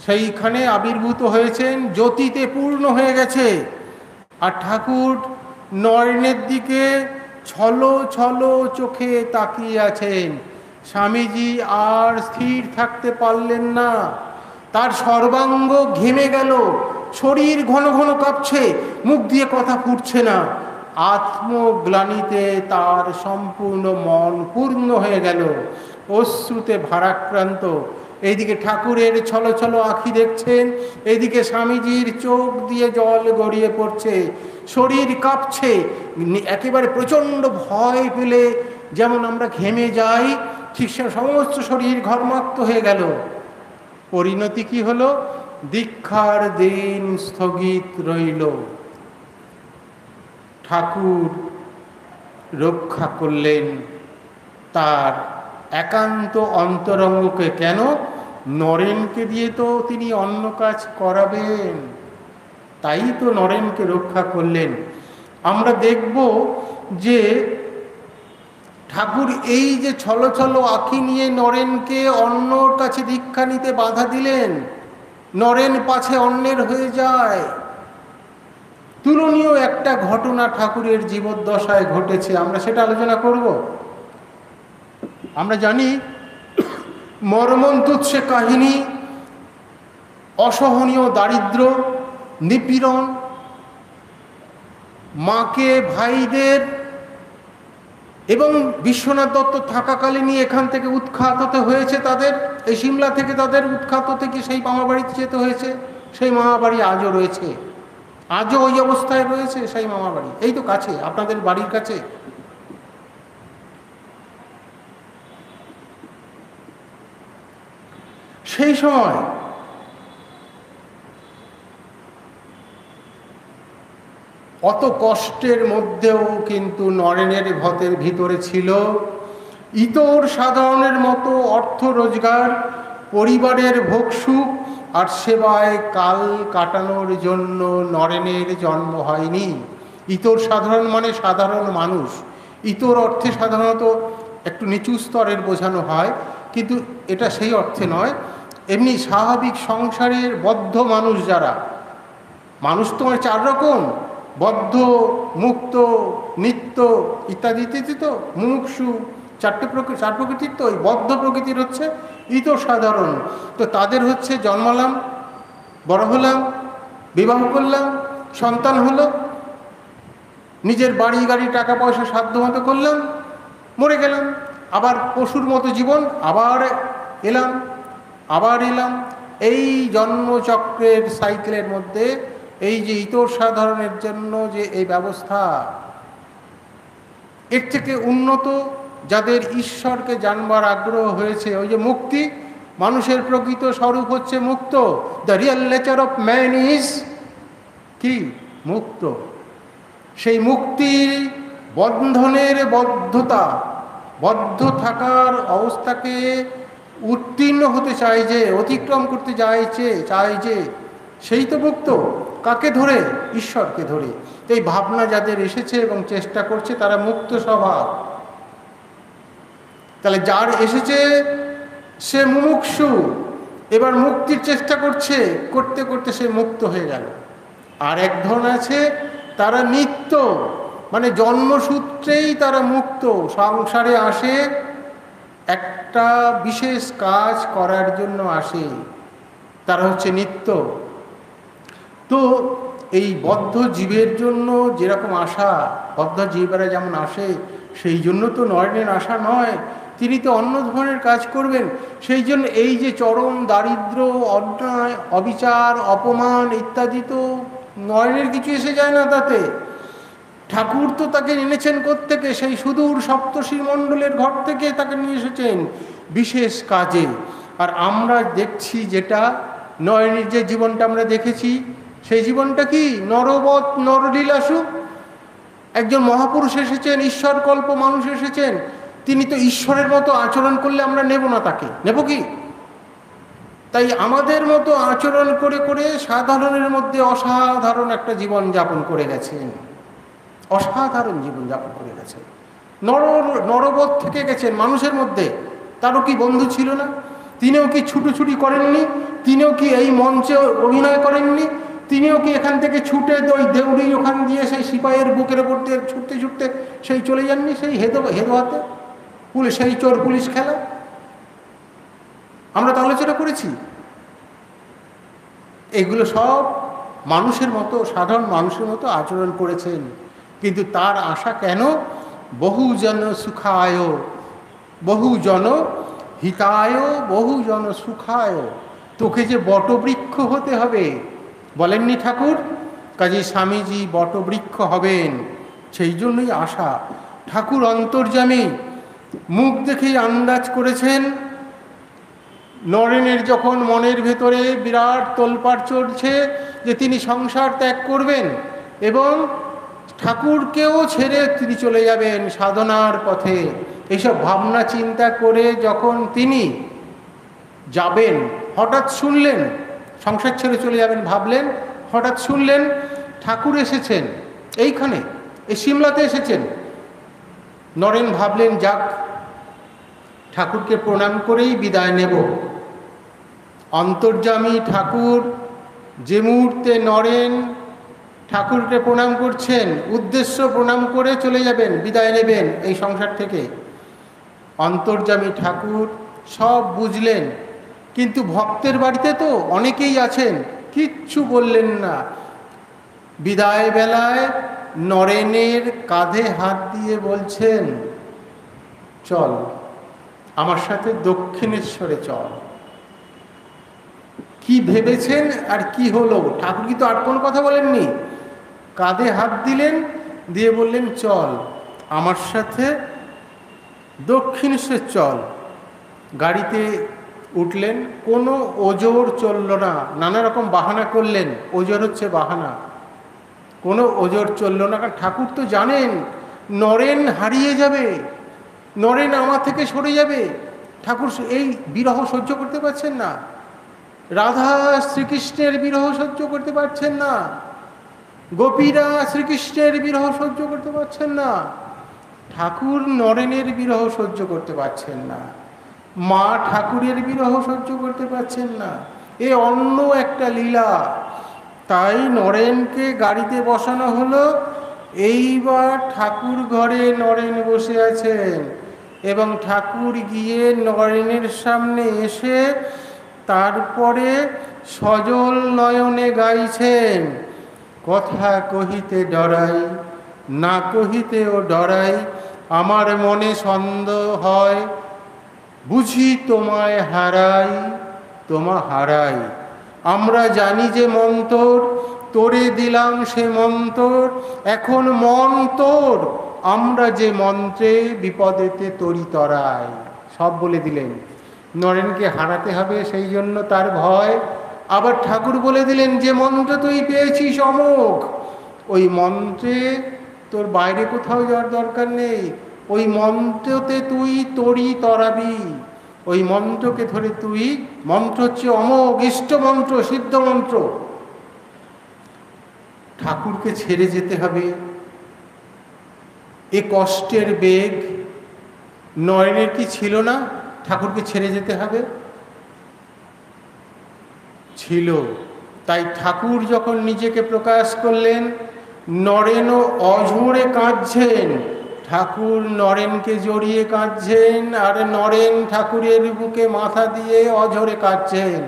সেইখানে আবির্ভূত হয়েছেন, জ্যোতিতে পূর্ণ হয়ে গেছে। আর ঠাকুর নয়নের দিকে ছলো ছলো চোখে তাকিয়ে আছেন। স্বামীজি আর স্থির থাকতে পারলেন না, তার সর্বাঙ্গ ঘেমে গেল, শরীর ঘন ঘন কাঁপছে, মুখ দিয়ে কথা ফুটছে না। আত্মগ্লানিতে তার সম্পূর্ণ মন পূর্ণ হয়ে গেল, অশ্রুতে ভারাক্রান্ত। এইদিকে ঠাকুরের ছলো ছলো আঁখি দেখছেন, এইদিকে স্বামীজির চোখ দিয়ে জল গড়িয়ে পড়ছে, শরীর কাঁপছে। একেবারে প্রচণ্ড ভয় পেলে যেমন আমরা ঘেমে যাই, ঠিক সে সমস্ত শরীর ঘর্মাক্ত হয়ে গেল। পরিণতি কি হলো? দীক্ষার দিন স্থগিত রইল। ঠাকুর রক্ষা করলেন তার একান্ত অন্তরঙ্গকে। কেন? নরেনকে দিয়ে তো তিনি অন্য কাজ করাবেন, তাই তো নরেনকে রক্ষা করলেন। আমরা দেখব যে ঠাকুর এই যে ছলো ছলো আঁখি নিয়ে নরেনকে অন্যর কাছে দীক্ষা নিতে বাধা দিলেন, নরেন পাছে অন্যের হয়ে যায়। তুলনীয় একটা ঘটনা ঠাকুরের জীবদ্দশায় ঘটেছে, আমরা সেটা আলোচনা করব। আমরা জানি মর্মন্তুদ সে কাহিনী, অসহনীয় দারিদ্র, নিপীড়ন, মাকে ভাইদের এবং বিশ্বনাথ দত্ত থাকাকালীনই এখান থেকে উৎখাত হতে হয়েছে তাদের, এই সিমলা থেকে তাদের উৎখাত থেকে সেই মামাবাড়িতে যেতে হয়েছে। সেই মামাবাড়ি আজও রয়েছে, আজও ওই অবস্থায় রয়েছে সেই মামাবাড়ি, এই তো কাছে, আপনাদের বাড়ির কাছে। সেই সময় অত কষ্টের মধ্যেও কিন্তু নরেনের ভিতরে ছিল ইতর সাধারণের মতো অর্থ রোজগার, পরিবারের ভোগসুখ আর সেবায় কাল কাটানোর জন্য নরেনের জন্ম হয়নি। ইতর সাধারণ মানে সাধারণ মানুষ। ইতর অর্থে সাধারণত একটু নিচু স্তরের বোঝানো হয়, কিন্তু এটা সেই অর্থে নয়। এমনি স্বাভাবিক সংসারের বদ্ধ মানুষ যারা, মানুষ তোমার 4 রকম, বদ্ধ, মুক্ত, নিত্য ইত্যাদি ইত্যাদি। তো মুমুক্ষু 4 প্রকৃতির, তো ওই বদ্ধ প্রকৃতির হচ্ছে ইতর সাধারণ। তো তাদের হচ্ছে জন্মালাম, বড় হলাম, বিবাহ করলাম, সন্তান হলো, নিজের বাড়ি গাড়ি টাকা পয়সা সাধ্য মতো করলাম, মরে গেলাম, আবার পশুর মতো জীবন, আবার এলাম। এই জন্মচক্রের সাইকেলের মধ্যে এই যে ইতর সাধারণের জন্য যে এই ব্যবস্থা, এর থেকে উন্নত যাদের ঈশ্বরকে জানবার আগ্রহ হয়েছে, ওই যে মুক্তি, মানুষের প্রকৃত স্বরূপ হচ্ছে মুক্ত। The real nature of man is কি? মুক্ত। সেই মুক্তির বন্ধনের বদ্ধতা, বদ্ধ থাকার অবস্থাকে উত্তীর্ণ হতে চায় যে, অতিক্রম করতে চায় যে, সেই তো মুক্ত। কাকে ধরে? ঈশ্বরকে ধরে। এই ভাবনা যাদের এসেছে এবং চেষ্টা করছে তারা মুক্ত স্বভাব। তাহলে যার এসেছে সে মুমুক্ষু, এবার মুক্তির চেষ্টা করছে, করতে করতে সে মুক্ত হয়ে গেল। আর এক ধরন আছে তারা নিত্য, মানে জন্মসূত্রেই তারা মুক্ত, সংসারে আসে একটা বিশেষ কাজ করার জন্য আসে, তারা হচ্ছে নিত্য। তো এই বদ্ধ জীবের জন্য যেরকম আশা, বদ্ধ জীবেরা যেমন আসে, সেই জন্য তো নয়নের আশা নয়, তিনি তো অন্য ধরনের কাজ করবেন। সেই জন্য এই যে চরম দারিদ্র, অন্যায়, অবিচার, অপমান ইত্যাদি তো নয়নের কিছু এসে যায় না তাতে। ঠাকুর তো তাকে এনেছেন কোত্থেকে? সেই সুদূর সপ্তর্ষি মণ্ডলের ঘর থেকে তাকে নিয়ে এসেছেন বিশেষ কাজে। আর আমরা দেখছি যেটা নয়নের যে জীবনটা আমরা দেখেছি, সেই জীবনটা কি নরবৎ নরলীলাসু। একজন মহাপুরুষ এসেছেন, ঈশ্বরকল্প মানুষ এসেছেন, তিনি তো ঈশ্বরের মতো আচরণ করলে আমরা নেব না, তাকে নেব কি? তাই আমাদের মতো আচরণ করে করে সাধারণের মধ্যে অসাধারণ একটা জীবন যাপন করে গেছেন, অসাধারণ জীবন যাপন করে গেছেন। নরবৎ থেকে গেছেন মানুষের মধ্যে। তারও কি বন্ধু ছিল না? তিনিও কি ছুটোছুটি করেননি? তিনিও কি এই মঞ্চে অভিনয় করেননি? তিনিও কি এখান থেকে ছুটে ওই দেউড়ি ওখান দিয়ে সেই সিপাহের বুকের ওপর দিয়ে ছুটতে ছুটতে সেই চলে যাননি সেই হেদোয়াতে? সেই চোর পুলিশ খেলা আমরা তো আলোচনা করেছি। এগুলো সব মানুষের মতো, সাধারণ মানুষের মতো আচরণ করেছেন। কিন্তু তার আশা কেন? বহুজন সুখায়, বহুজন হিতায়, বহুজন সুখায়। তোকে যে বটবৃক্ষ হতে হবে বলেননি ঠাকুর? কাজে স্বামীজি বটবৃক্ষ হবেন, সেই জন্যই আশা। ঠাকুর অন্তর্যামী, মুখ দেখেই আন্দাজ করেছেন নরেনের যখন মনের ভেতরে বিরাট তোলপাড় চড়ছে যে তিনি সংসার ত্যাগ করবেন এবং ঠাকুরকেও ছেড়ে তিনি চলে যাবেন সাধনার পথে, এইসব ভাবনা চিন্তা করে যখন তিনি যাবেন, হঠাৎ শুনলেন সংসার ছেড়ে চলে যাবেন, ভাবলেন, হঠাৎ শুনলেন ঠাকুর এসেছেন এইখানে, এই সিমলাতে এসেছেন। নরেন ভাবলেন যাক, ঠাকুরকে প্রণাম করেই বিদায় নেব। অন্তর্যামী ঠাকুর যে মুহূর্তে নরেন ঠাকুরকে প্রণাম করছেন, উদ্দেশ্য প্রণাম করে চলে যাবেন, বিদায় নেবেন এই সংসার থেকে। অন্তর্যামী ঠাকুর সব বুঝলেন, কিন্তু ভক্তের বাড়িতে তো অনেকেই আছেন, কিচ্ছু বললেন না। বিদায় বেলায় নরেনের কাঁধে হাত দিয়ে বলছেন, চল আমার সাথে দক্ষিণেশ্বরে চল। কি ভেবেছেন আর কি হলো? ঠাকুর কি তো আর কোনো কথা বলেননি, কাঁধে হাত দিলেন, দিয়ে বললেন চল আমার সাথে দক্ষিণেশ্বর চল। গাড়িতে উঠলেন, কোনো ওজোর চলল না, নানা রকম বাহানা করলেন, ওজোর হচ্ছে বাহানা, কোনো ওজোর চলল না। কারণ ঠাকুর তো জানেন নরেন হারিয়ে যাবে, নরেন আমার থেকে সরে যাবে। ঠাকুর এই বিরহ সহ্য করতে পারছেন না, রাধা শ্রীকৃষ্ণের বিরহ সহ্য করতে পারছেন না, গোপীরা শ্রীকৃষ্ণের বিরহ সহ্য করতে পারছেন না, ঠাকুর নরেনের বিরহ সহ্য করতে পারছেন না, মা ঠাকুরের বিরহ সহ্য করতে পারছেন না। এ অন্য একটা লীলা। তাই নরেনকে গাড়িতে বসানো হলো। এইবার ঠাকুর ঘরে নরেন বসে আছেন এবং ঠাকুর গিয়ে নরেনের সামনে এসে তারপরে সজল নয়নে গাইছেন, কথা কহিতে ডরাই, না কহিতেও ডরাই, আমার মনে সন্দেহ হয়, বুঝি তোমায় হারাই, তোমা হারাই। আমরা জানি যে মন্তর, তোরে দিলাম সে মন্তর, এখন মন তোর, আমরা যে মন্ত্রে বিপদেতে তরি তরাই। সব বলে দিলেন। নরেনকে হারাতে হবে সেই জন্য তার ভয়। আবার ঠাকুর বলে দিলেন যে মন্ত্র তুই পেয়েছিস অমোঘ, ওই মন্ত্রে তোর বাইরে কোথাও যাওয়ার দরকার নেই, ওই মন্ত্রতে তুই তরি তরাবি। ওই মন্ত্রকে ধরে তুই, মন্ত্র হচ্ছে অমোঘ ইষ্ট মন্ত্র, সিদ্ধ মন্ত্র, ঠাকুরকে ছেড়ে যেতে হবে। এ কষ্টের বেগ নয়নের কি ছিল না? ঠাকুরকে ছেড়ে যেতে হবে, ছিল। তাই ঠাকুর যখন নিজেকে প্রকাশ করলেন, নরেনও অঝরে কাঁদছেন, ঠাকুর নরেনকে জড়িয়ে কাঁদছেন, আর নরেন ঠাকুরের বুকে মাথা দিয়ে অঝরে কাঁদছেন।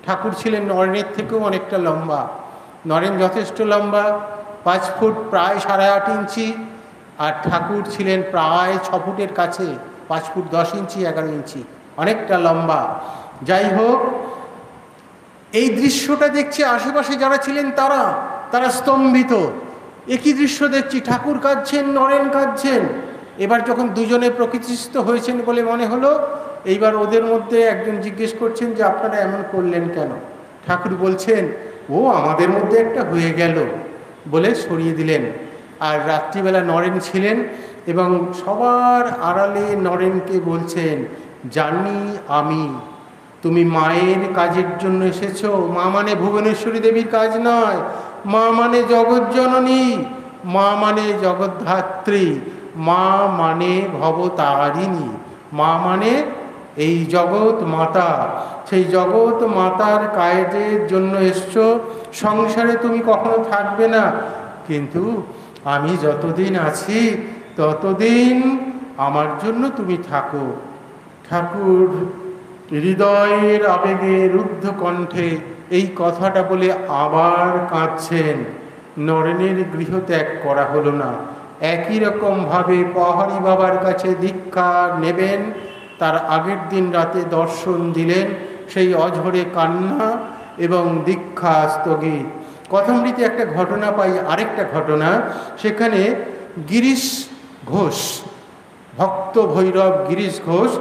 ঠাকুর ছিলেন নরেনের থেকেও অনেকটা লম্বা, নরেন যথেষ্ট লম্বা, 5 ফুট প্রায় 8.5 ইঞ্চি, আর ঠাকুর ছিলেন প্রায় 6 ফুটের কাছে, 5 ফুট 10 ইঞ্চি 11 ইঞ্চি, অনেকটা লম্বা। যাই হোক, এই দৃশ্যটা দেখছে আশেপাশে যারা ছিলেন তারা স্তম্ভিত। একই দৃশ্য দেখছি, ঠাকুর কাঁদছেন, নরেন কাঁদছেন। এবার যখন দুজনে প্রকৃতিস্থ হয়েছেন বলে মনে হলো, এইবার ওদের মধ্যে একজন জিজ্ঞেস করছেন যে আপনারা এমন করলেন কেন? ঠাকুর বলছেন, ও আমাদের মধ্যে একটা হয়ে গেল, বলে সরিয়ে দিলেন। আর রাত্রিবেলা নরেন ছিলেন এবং সবার আড়ালে নরেনকে বলছেন, জানি আমি তুমি মায়ের কাজের জন্য এসেছো। মা মানে ভুবনেশ্বরী দেবীর কাজ নয়, মা মানে জগৎজননী, মা মানে জগদ্ধাত্রী, মা মানে ভবতারিণী, মা মানে এই জগৎ মাতা। সেই জগৎ মাতার কাজের জন্য এসছো। সংসারে তুমি কখনো থাকবে না, কিন্তু আমি যতদিন আছি ততদিন আমার জন্য তুমি থাকো। ঠাকুর হৃদয়ের আবেগে রুদ্ধ কণ্ঠে এই কথাটা বলে আবার কাঁদছেন। নরেনের গৃহত্যাগ করা হলো না। একই রকমভাবে পাহাড়ি বাবার কাছে দীক্ষা নেবেন, তার আগের দিন রাতে দর্শন দিলেন, সেই অঝরে কান্না এবং দীক্ষা স্থগিত। কথামৃতে একটা ঘটনা পাই, আরেকটা ঘটনা, সেখানে গিরিশ ঘোষ, ভক্ত ভৈরব গিরিশ ঘোষ,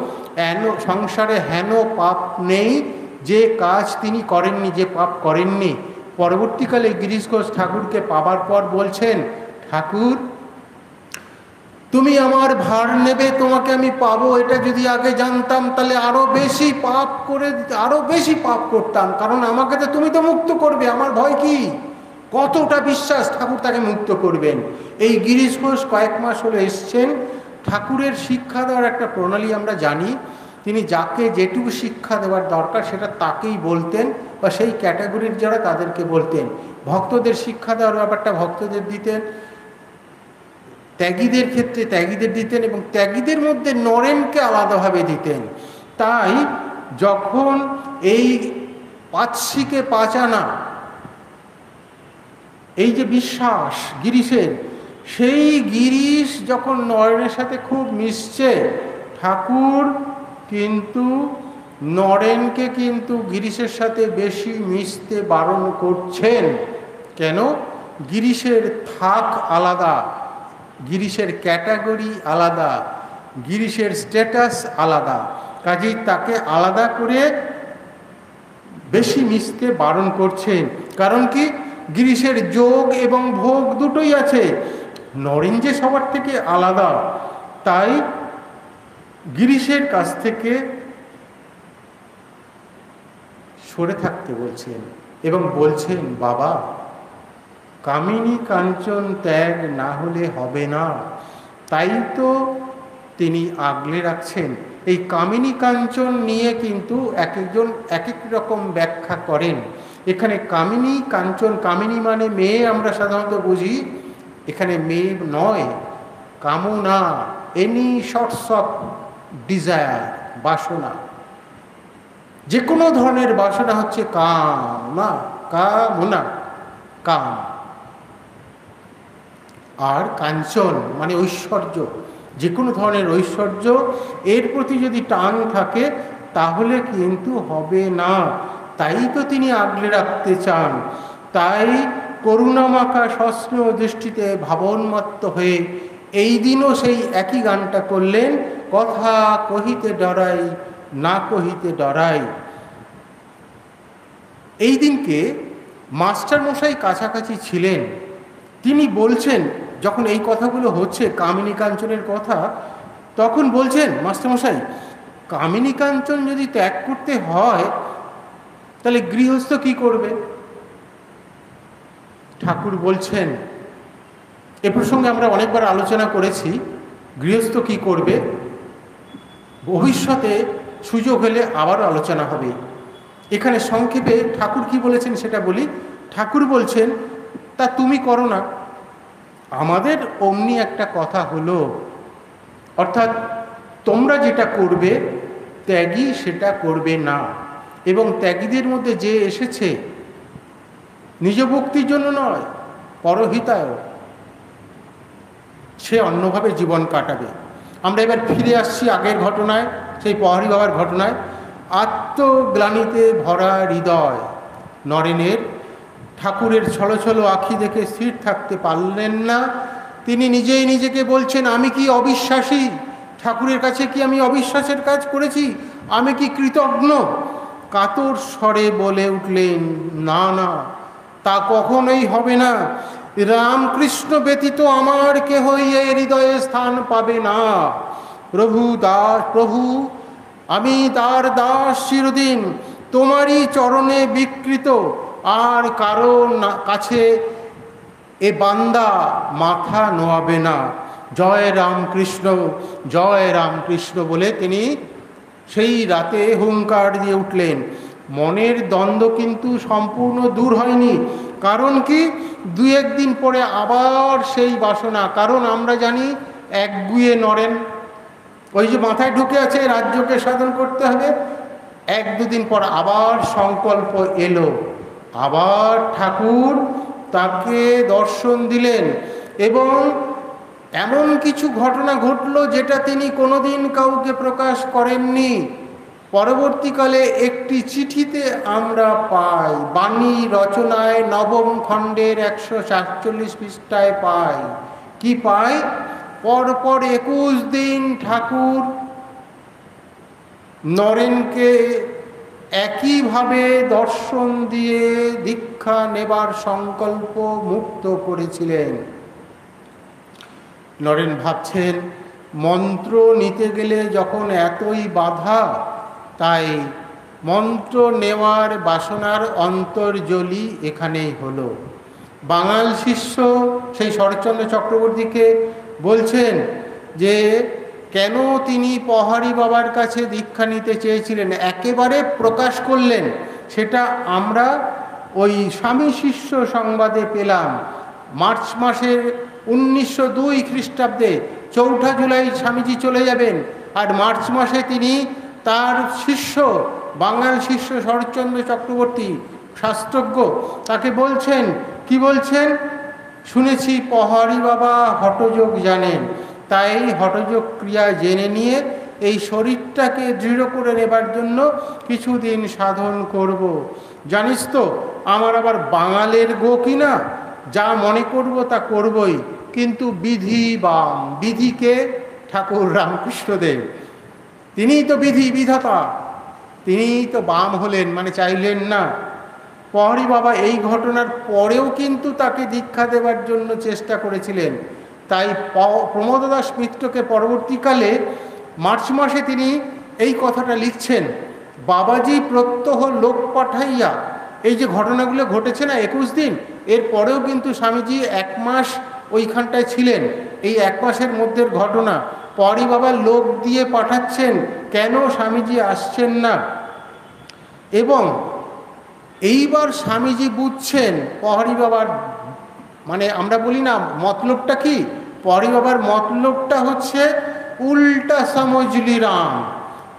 সংসারে হেন পাপ নেই যে কাজ তিনি করেননি, যে পাপ করেননি। পরবর্তীকালে গিরিশ ঘোষ ঠাকুরকে পাবার পর বলছেন, ঠাকুর তুমি আমার ভার নেবে, তোমাকে আমি পাবো, এটা যদি আগে জানতাম তাহলে আরো বেশি পাপ করতাম, কারণ আমাকে তো তুমি তো মুক্ত করবে, আমার ভয় কি? কতটা বিশ্বাস ঠাকুর তাকে মুক্ত করবেন। এই গিরিশ ঘোষ কয়েক মাস হলো এসছেন। ঠাকুরের শিক্ষা দেওয়ার একটা প্রণালী আমরা জানি, তিনি যাকে যেটুকু শিক্ষা দেওয়ার দরকার সেটা তাকেই বলতেন, বা সেই ক্যাটাগরির যারা তাদেরকে বলতেন। ভক্তদের শিক্ষা দেওয়ার ব্যাপারটা ভক্তদের দিতেন, ত্যাগীদের ক্ষেত্রে ত্যাগীদের দিতেন, এবং ত্যাগীদের মধ্যে নরেনকে আলাদাভাবে দিতেন। তাই যখন এই 5 শিকে 5 আনা, এই যে বিশ্বাস গিরিশের, সেই গিরিশ যখন নরেনের সাথে খুব মিশছে, ঠাকুর কিন্তু নরেনকে কিন্তু গিরিশের সাথে বেশি মিশতে বারণ করছেন। কেন? গিরিশের থাক আলাদা, গিরিশের ক্যাটাগরি আলাদা, গিরিশের স্ট্যাটাস আলাদা, কাজেই তাকে আলাদা করে বেশি মিশতে বারণ করছেন। কারণ কি? গিরিশের যোগ এবং ভোগ দুটোই আছে, নরেন যে সবার থেকে আলাদা, তাই গিরিশের কাছ থেকে সরে থাকতে বলছেন এবং বলছেন, বাবা কামিনী কাঞ্চন ত্যাগ না হলে হবে না। তাই তো তিনি আগলে রাখছেন। এই কামিনী কাঞ্চন নিয়ে কিন্তু এক একজন এক এক রকম ব্যাখ্যা করেন। এখানে কামিনী কাঞ্চন, কামিনী মানে মেয়ে আমরা সাধারণত বুঝি, এখানে মেয়ে নয়, কামনা, এনি শর্টস অফ ডিজায়ার, বাসনা, যে কোনো ধরনের বাসনা হচ্ছে কামনা, কামনা, কাম। আর কাঞ্চন মানে ঐশ্বর্য, যে কোনো ধরনের ঐশ্বর্য, এর প্রতি যদি টান থাকে তাহলে কিন্তু হবে না। তাই তো তিনি আগলে রাখতে চান। তাই করুণামাখা সস্নেহ দৃষ্টিতে ভাবনমত্ত হয়ে এই দিনও সেই একই গানটা করলেন, কথা কহিতে ডরাই না কহিতে ডরাই। এই দিনকে মাস্টার মশাই কাছাকাছি ছিলেন, তিনি বলছেন, যখন এই কথাগুলো হচ্ছে কামিনী কাঞ্চনের কথা, তখন বলছেন মাস্টারমশাই, কামিনী কাঞ্চন যদি ত্যাগ করতে হয় তাহলে গৃহস্থ কি করবে? ঠাকুর বলছেন, এ প্রসঙ্গে আমরা অনেকবার আলোচনা করেছি, গৃহস্থ কি করবে ভবিষ্যতে সুযোগ হলে আবারও আলোচনা হবে। এখানে সংক্ষেপে ঠাকুর কি বলেছেন সেটা বলি। ঠাকুর বলছেন, তা তুমি করো না, আমাদের অমনি একটা কথা হলো, অর্থাৎ তোমরা যেটা করবে ত্যাগী সেটা করবে না। এবং ত্যাগীদের মধ্যে যে এসেছে নিজ ভক্তির জন্য নয়, পরহিতায়, সে অন্যভাবে জীবন কাটাবে। আমরা এবার ফিরে আসছি আগের ঘটনায়, সেই প্রহরী বাবার ঘটনায়। আত্মগ্লানিতে ভরা হৃদয় নরেনের ঠাকুরের ছলো ছলো আঁখি দেখে স্থির থাকতে পারলেন না। তিনি নিজেই নিজেকে বলছেন, আমি কি অবিশ্বাসী? ঠাকুরের কাছে কি আমি অবিশ্বাসের কাজ করেছি? আমি কি কৃতজ্ঞ? কাতর স্বরে বলে উঠলেন, না না, তা কখনোই হবে না। রামকৃষ্ণ ব্যতীত আমার কেহই এই হৃদয়ে স্থান পাবে না। প্রভু আমি তার দাস চিরদিন, তোমারই চরণে বিকৃত, আর কারো কাছে এ বান্দা মাথা নোয়াবে না। জয় রামকৃষ্ণ, জয় রামকৃষ্ণ বলে তিনি সেই রাতে হুঙ্কার দিয়ে উঠলেন। মনের দ্বন্দ্ব কিন্তু সম্পূর্ণ দূর হয়নি। কারণ কি? দু একদিন পরে আবার সেই বাসনা। কারণ আমরা জানি একগুয়ে নরেন, ওই যে মাথায় ঢুকে আছে রাজ্যকে সাধন করতে হবে। এক দুদিন পর আবার সংকল্প এলো, আবার ঠাকুর তাকে দর্শন দিলেন এবং এমন কিছু ঘটনা ঘটলো যেটা তিনি কোনোদিন কাউকে প্রকাশ করেননি। পরবর্তীকালে একটি চিঠিতে আমরা পাই, বাণী রচনায় নবম খণ্ডের 147 পৃষ্ঠায় পাই। কি পাই? পরপর 21 দিন ঠাকুর নরেনকে একইভাবে দর্শন দিয়ে দীক্ষা নেবার সংকল্প মুক্ত করেছিলেন। নরেন ভাবছেন, মন্ত্র নিতে গেলে যখন এতই বাধা, তাই মন্ত্র নেওয়ার বাসনার অন্তর্জলি এখানেই হলো। বাঙাল শিষ্য সেই শরৎচন্দ্র চক্রবর্তীকে বলছেন যে কেন তিনি প্রহরী বাবার কাছে দীক্ষা নিতে চেয়েছিলেন, একেবারে প্রকাশ করলেন। সেটা আমরা ওই স্বামী শিষ্য সংবাদে পেলাম। মার্চ মাসের 1902 খ্রিস্টাব্দে 4 জুলাই স্বামীজি চলে যাবেন, আর মার্চ মাসে তিনি তার শিষ্য, বাঙাল শিষ্য শরৎচন্দ্র চক্রবর্তী শাস্ত্রজ্ঞ, তাকে বলছেন, কি বলছেন? শুনেছি প্রহরী বাবা হঠযোগ জানেন, তাই হঠযোগ ক্রিয়া জেনে নিয়ে এই শরীরটাকে দৃঢ় করে নেবার জন্য কিছুদিন সাধন করব। জানিস তো আমার আবার বাঙালের গো কিনা, যা মনে করব তা করবই, কিন্তু বিধি বাম। বিধিকে ঠাকুর রামকৃষ্ণদেব, তিনিই তো বিধি বিধাতা, তিনিই তো বাম হলেন, মানে চাইলেন না। প্রহরী বাবা এই ঘটনার পরেও কিন্তু তাকে দীক্ষা দেবার জন্য চেষ্টা করেছিলেন। তাই প্রমোদ দাস মিত্রকে পরবর্তীকালে মার্চ মাসে তিনি এই কথাটা লিখছেন, বাবাজি প্রত্যহ লোক পাঠাইয়া, এই যে ঘটনাগুলো ঘটেছে না 21 দিন, এর পরেও কিন্তু স্বামীজি 1 মাস ওইখানটায় ছিলেন। এই 1 মাসের মধ্যের ঘটনা, প্রহরী বাবা লোক দিয়ে পাঠাচ্ছেন, কেন স্বামীজি আসছেন না। এবং এইবার স্বামীজি বুঝছেন প্রহরী বাবার, মানে আমরা বলি না মতলবটা কি, প্রহরী বাবার মতলবটা হচ্ছে উল্টা সমঝলি রাম।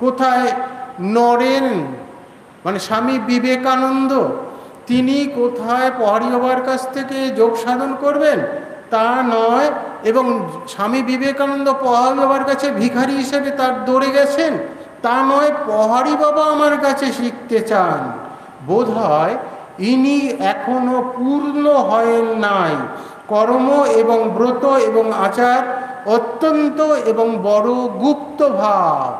কোথায়? নরেন মানে স্বামী বিবেকানন্দ, তিনি কোথায় প্রহরী বাবার কাছ থেকে যোগ সাধন করবেন তা নয়, এবং স্বামী বিবেকানন্দ প্রহরী বাবার কাছে ভিখারি হিসেবে তার দৌড়ে গেছেন তা নয়, প্রহরী বাবা আমার কাছে শিখতে চান। বোধ হয় ইনি এখনো পূর্ণ হয়েন নাই। কর্ম এবং ব্রত এবং আচার অত্যন্ত এবং বড় গুপ্ত ভাব।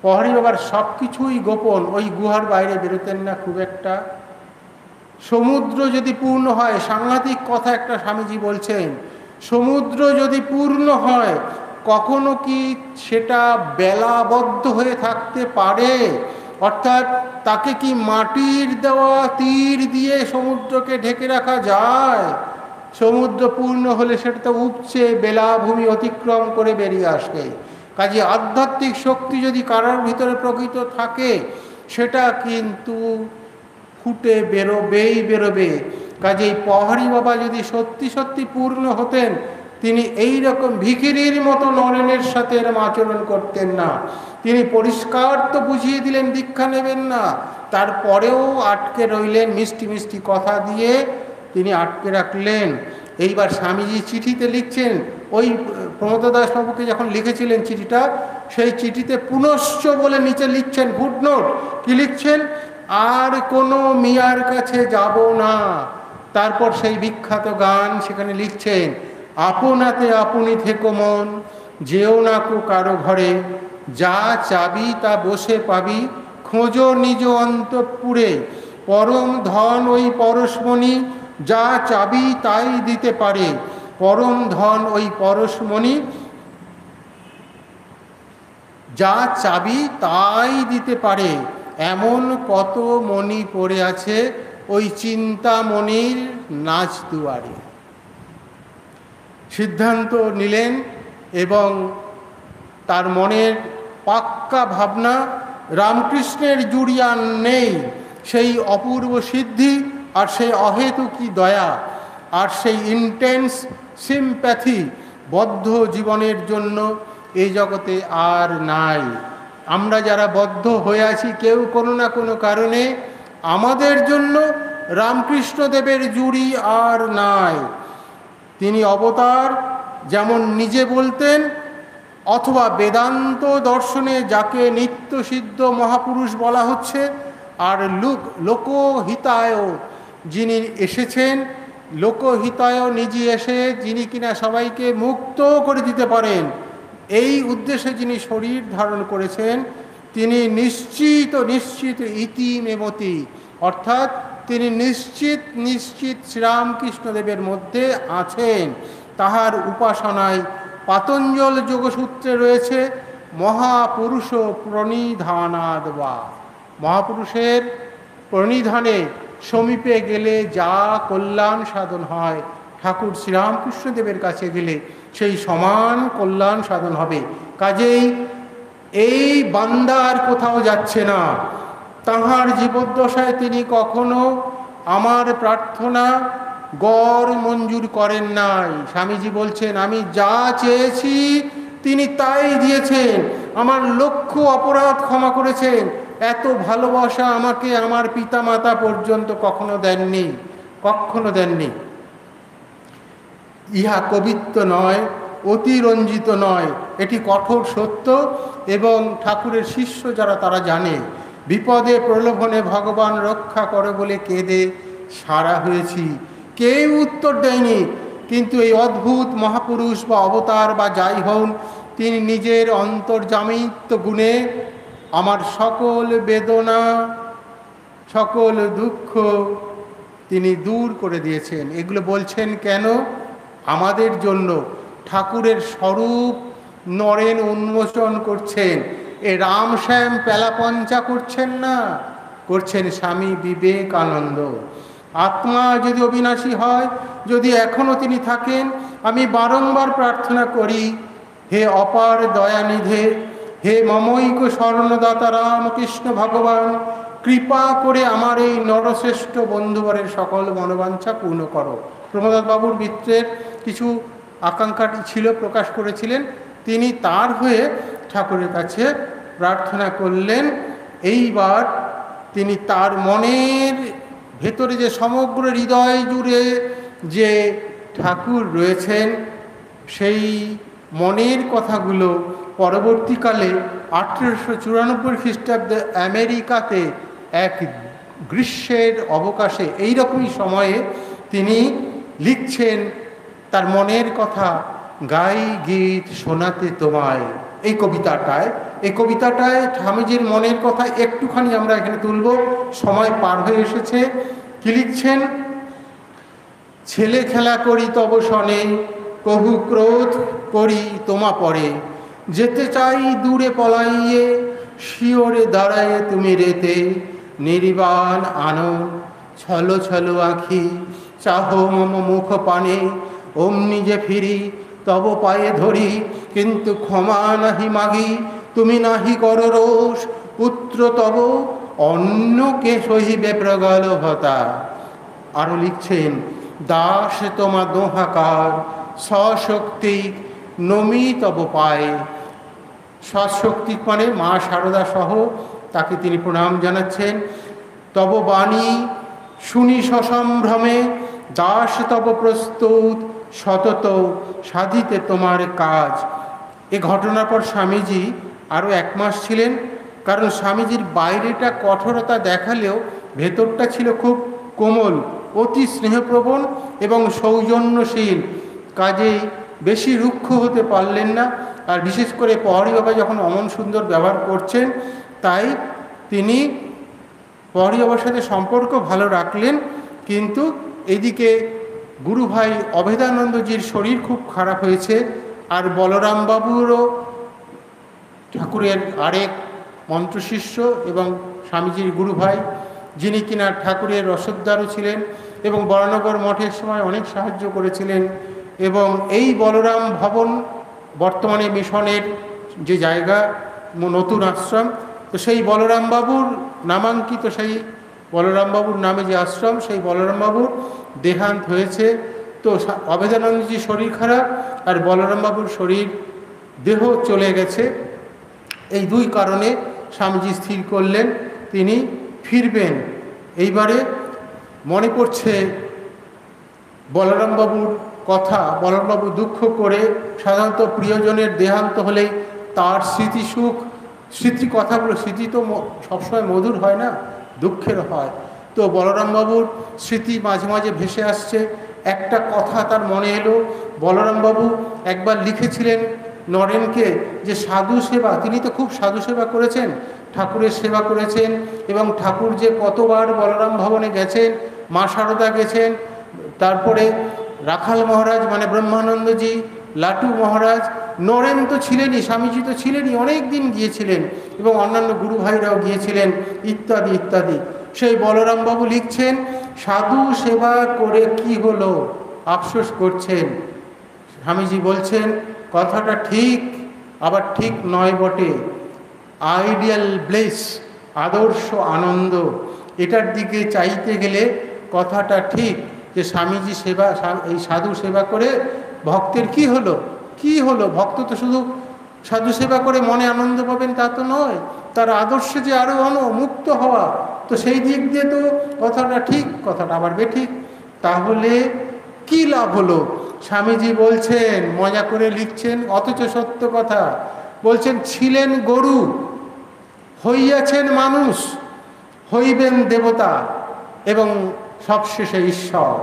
প্রহরী বাবার সব কিছুই গোপন, ওই গুহার বাইরে বেরোতেন না খুব একটা। সমুদ্র যদি পূর্ণ হয়, সাংঘাতিক কথা একটা স্বামীজি বলছেন, সমুদ্র যদি পূর্ণ হয় কখনো কি সেটা বেলাবদ্ধ হয়ে থাকতে পারে? অর্থাৎ তাকে কি মাটির দেওয়া তীর দিয়ে সমুদ্রকে ঢেকে রাখা যায়? সমুদ্র পূর্ণ হলে সেটা তো উপচে বেলাভূমি অতিক্রম করে বেরিয়ে আসবে। কাজে আধ্যাত্মিক শক্তি যদি কারোর ভিতরে প্রকৃত থাকে, সেটা কিন্তু ফুটে বেরোবেই বেরোবে। কাজেই প্রহরী বাবা যদি সত্যি সত্যি পূর্ণ হতেন, তিনি এই রকম ভিখিরির মতো নরেনের সাথে এরম আচরণ করতেন না। তিনি পরিষ্কার তো বুঝিয়ে দিলেন দীক্ষা নেবেন না, তারপরেও আটকে রইলেন, মিষ্টি মিষ্টি কথা দিয়ে তিনি আটকে রাখলেন। এইবার স্বামীজি চিঠিতে লিখছেন, ওই প্রমোদ দাস বাবুকে যখন লিখেছিলেন চিঠিটা, সেই চিঠিতে পুনশ্চ বলে নিচে লিখছেন ফুটনোট, কি লিখছেন? আর কোনো মিয়ার কাছে যাব না। তারপর সেই বিখ্যাত গান সেখানে লিখছেন, আপনাতে আপনি থেকো মন, যেও না কো কারো ঘরে, যা চাবি তা বসে পাবি, খোঁজো নিজ অন্তঃপুরে, পরম ধন ওই পরশমণি, যা চাবি তাই দিতে পারে, পরম ধন ওই পরশমণি, যা চাবি তাই দিতে পারে। এমন কত মণি পড়ে আছে ওই চিন্তামণির নাচ দুয়ারে। সিদ্ধান্ত নিলেন এবং তার মনের পাক্কা ভাবনা, রামকৃষ্ণের জুড়িয়ান নেই সেই অপূর্ব সিদ্ধি, আর সেই অহেতুকী দয়া, আর সেই ইন্টেন্স সিম্প্যাথি বদ্ধ জীবনের জন্য এই জগতে আর নাই। আমরা যারা বদ্ধ হয়ে আছি, কেউ কোনো না কোনো কারণে, আমাদের জন্য রামকৃষ্ণদেবের জুড়ি আর নাই। তিনি অবতার যেমন নিজে বলতেন, অথবা বেদান্ত দর্শনে যাকে নিত্যসিদ্ধ মহাপুরুষ বলা হচ্ছে, আর লোকহিতায় যিনি এসেছেন, লোকহিতায় নিজে এসে যিনি কিনা সবাইকে মুক্ত করে দিতে পারেন, এই উদ্দেশ্যে যিনি শরীর ধারণ করেছেন, তিনি নিশ্চিত নিশ্চিত ইতি মেমতি, অর্থাৎ তিনি নিশ্চিত নিশ্চিত শ্রীরামকৃষ্ণদেবের মধ্যে আছেন। তাহার উপাসনায় পাতঞ্জল যোগসূত্রে রয়েছে মহাপুরুষ প্রণিধানাদ বা, মহাপুরুষের প্রণিধানে সমীপে গেলে যা কল্যাণ সাধন হয়, ঠাকুর শ্রীরামকৃষ্ণদেবের কাছে গেলে সেই সমান কল্যাণ সাধন হবে। কাজেই এই বান্দা আর কোথাও যাচ্ছে না। তাহার জীবদ্দশায় তিনি কখনো আমার প্রার্থনা গড় মঞ্জুর করেন নাই। স্বামীজি বলছেন, আমি যা চেয়েছি তিনি তাই দিয়েছেন, আমার লক্ষ অপরাধ ক্ষমা করেছেন, এত ভালোবাসা আমাকে আমার পিতা মাতা পর্যন্ত কখনো দেননি, কখনো দেননি। ইহা কবিত্ব নয়, অতিরঞ্জিত নয়, এটি কঠোর সত্য। এবং ঠাকুরের শিষ্য যারা, তারা জানে, বিপদে প্রলোভনে ভগবান রক্ষা করে বলে কেঁদে সারা হয়েছি, কেউ উত্তর দেয়নি। কিন্তু এই অদ্ভুত মহাপুরুষ বা অবতার বা যাই হন, তিনি নিজের অন্তর্যামিত্ব গুণে আমার সকল বেদনা, সকল দুঃখ তিনি দূর করে দিয়েছেন। এগুলো বলছেন কেন? আমাদের জন্য। ঠাকুরের স্বরূপ নরেন উন্মোচন করছেন, এ রামশ্যাম পেলাপঞ্চা করছেন না, করছেন স্বামী বিবেকানন্দ। আত্মা যদি অবিনাশী হয়, যদি এখনও তিনি থাকেন, আমি বারংবার প্রার্থনা করি, হে অপার দয়ানিধে, হে মমৈক স্বর্ণদাতা রামকৃষ্ণ ভগবান, কৃপা করে আমার এই নরশ্রেষ্ঠ বন্ধুবরের সকল মনোবাঞ্ছা পূর্ণ করো। প্রমোদ বাবুর মিত্রের কিছু আকাঙ্ক্ষা ছিল, প্রকাশ করেছিলেন, তিনি তার হয়ে ঠাকুরের কাছে প্রার্থনা করলেন। এইবার তিনি তার মনের ভেতরে যে সমগ্র হৃদয় জুড়ে যে ঠাকুর রয়েছেন, সেই মনের কথাগুলো পরবর্তীকালে 1894 খ্রিস্টাব্দে আমেরিকাতে এক গ্রীষ্মের অবকাশে এইরকমই সময়ে তিনি লিখছেন তার মনের কথা, গাই গীত শোনাতে তোমায়। এই কবিতাটায় স্বামীজির মনের কথা একটুখানি আমরা এখানে তুলব, সময় পার হয়ে এসেছে। কি লিখছেন? ছেলে খেলা করি তব সনে, কহু ক্রোধ করি তোমা পরে, যেতে চাই দূরে পলাইয়ে, শিওরে দাঁড়ায় তুমি রেতে, নির্বাণ আনো ছলো ছলো আঁখি, চাহ মম মুখ পানে, অমনি যে ফিরি তব পায়ে ধরি, কিন্তু ক্ষমা নাহি মাগি, তুমি নাহি কর রোষ, পুত্র তব অন্যকে সহিবে প্রগলভতা। আরও লিখছেন, দাস তোমা দোহাকার, সশক্তি নমি তব পায়ে। সশক্তি মানে মা শারদা সহ তাকে তিনি প্রণাম জানাচ্ছেন। তব বাণী শুনি সসম্ভ্রমে, দাস তব প্রস্তুত সতত সাধিতে তোমার কাজ। এ ঘটনার পর স্বামীজি আরও 1 মাস ছিলেন, কারণ স্বামীজির বাইরেটা কঠোরতা দেখালেও ভেতরটা ছিল খুব কোমল, অতি স্নেহপ্রবণ এবং সৌজন্যশীল। কাজেই বেশি রুক্ষ হতে পারলেন না। আর বিশেষ করে প্রহরী বাবা যখন অমন সুন্দর ব্যবহার করছেন, তাই তিনি প্রহরী বাবার সাথে সম্পর্ক ভালো রাখলেন। কিন্তু এইদিকে গুরু ভাই অভেদানন্দজির শরীর খুব খারাপ হয়েছে, আর বলরাম বাবুরও, ঠাকুরের আরেক মন্ত্রশিষ্য এবং স্বামীজির গুরু ভাই, যিনি কিনা ঠাকুরের রসদদারও ছিলেন এবং বরানগর মঠের সময় অনেক সাহায্য করেছিলেন। এবং এই বলরাম ভবন বর্তমানে মিশনের যে জায়গা, নতুন আশ্রম, তো সেই বলরামবাবুর নামাঙ্কিত, সেই বলরামবাবুর নামে যে আশ্রম, সেই বলরামবাবুর দেহান্ত হয়েছে। তো অভেদানন্দজির শরীর খারাপ আর বলরামবাবুর শরীর দেহ চলে গেছে। এই 2 কারণে স্বামীজি স্থির করলেন তিনি ফিরবেন। এইবারে মনে পড়ছে বলরামবাবুর কথা। বলরামবাবু দুঃখ করে, সাধারণত প্রিয়জনের দেহান্ত হলে তার স্মৃতি কথাগুলো, স্মৃতি তো সবসময় মধুর হয় না, দুঃখের হয়। তো বলরামবাবুর স্মৃতি মাঝে মাঝে ভেসে আসছে। একটা কথা তার মনে এলো, বলরামবাবু একবার লিখেছিলেন নরেনকে যে সাধু সেবা, তিনি তো খুব সাধু সেবা করেছেন, ঠাকুরের সেবা করেছেন, এবং ঠাকুর যে কতবার বলরাম ভবনে গেছেন, মা শারদা গেছেন, তারপরে রাখাল মহারাজ মানে ব্রহ্মানন্দজি, লাটু মহারাজ, নরেন তো ছিলেনই, স্বামীজি তো ছিলেনই, অনেক দিন গিয়েছিলেন এবং অন্যান্য গুরু ভাইরাও গিয়েছিলেন, ইত্যাদি ইত্যাদি। সেই বলরামবাবু লিখছেন, সাধু সেবা করে কি হলো, আফসোস করছেন। স্বামীজি বলছেন, কথাটা ঠিক আবার ঠিক নয় বটে। আইডিয়াল ব্লেস, আদর্শ আনন্দ, এটার দিকে চাইতে গেলে কথাটা ঠিক যে স্বামীজি সেবা, এই সাধু সেবা করে ভক্তের কি হলো, কি হলো? ভক্ত তো শুধু সাধু সেবা করে মনে আনন্দ পাবেন তা তো নয়, তার আদর্শে যে আরও মুক্ত হওয়া। তো সেই দিক দিয়ে তো কথাটা ঠিক, কথাটা আবার বেঠিক। তাহলে কি লাভ হলো? স্বামীজি বলছেন, মজা করে লিখছেন, অথচ সত্য কথা বলছেন, ছিলেন গরু, হইয়াছেন মানুষ, হইবেন দেবতা এবং সবশেষে ঈশ্বর।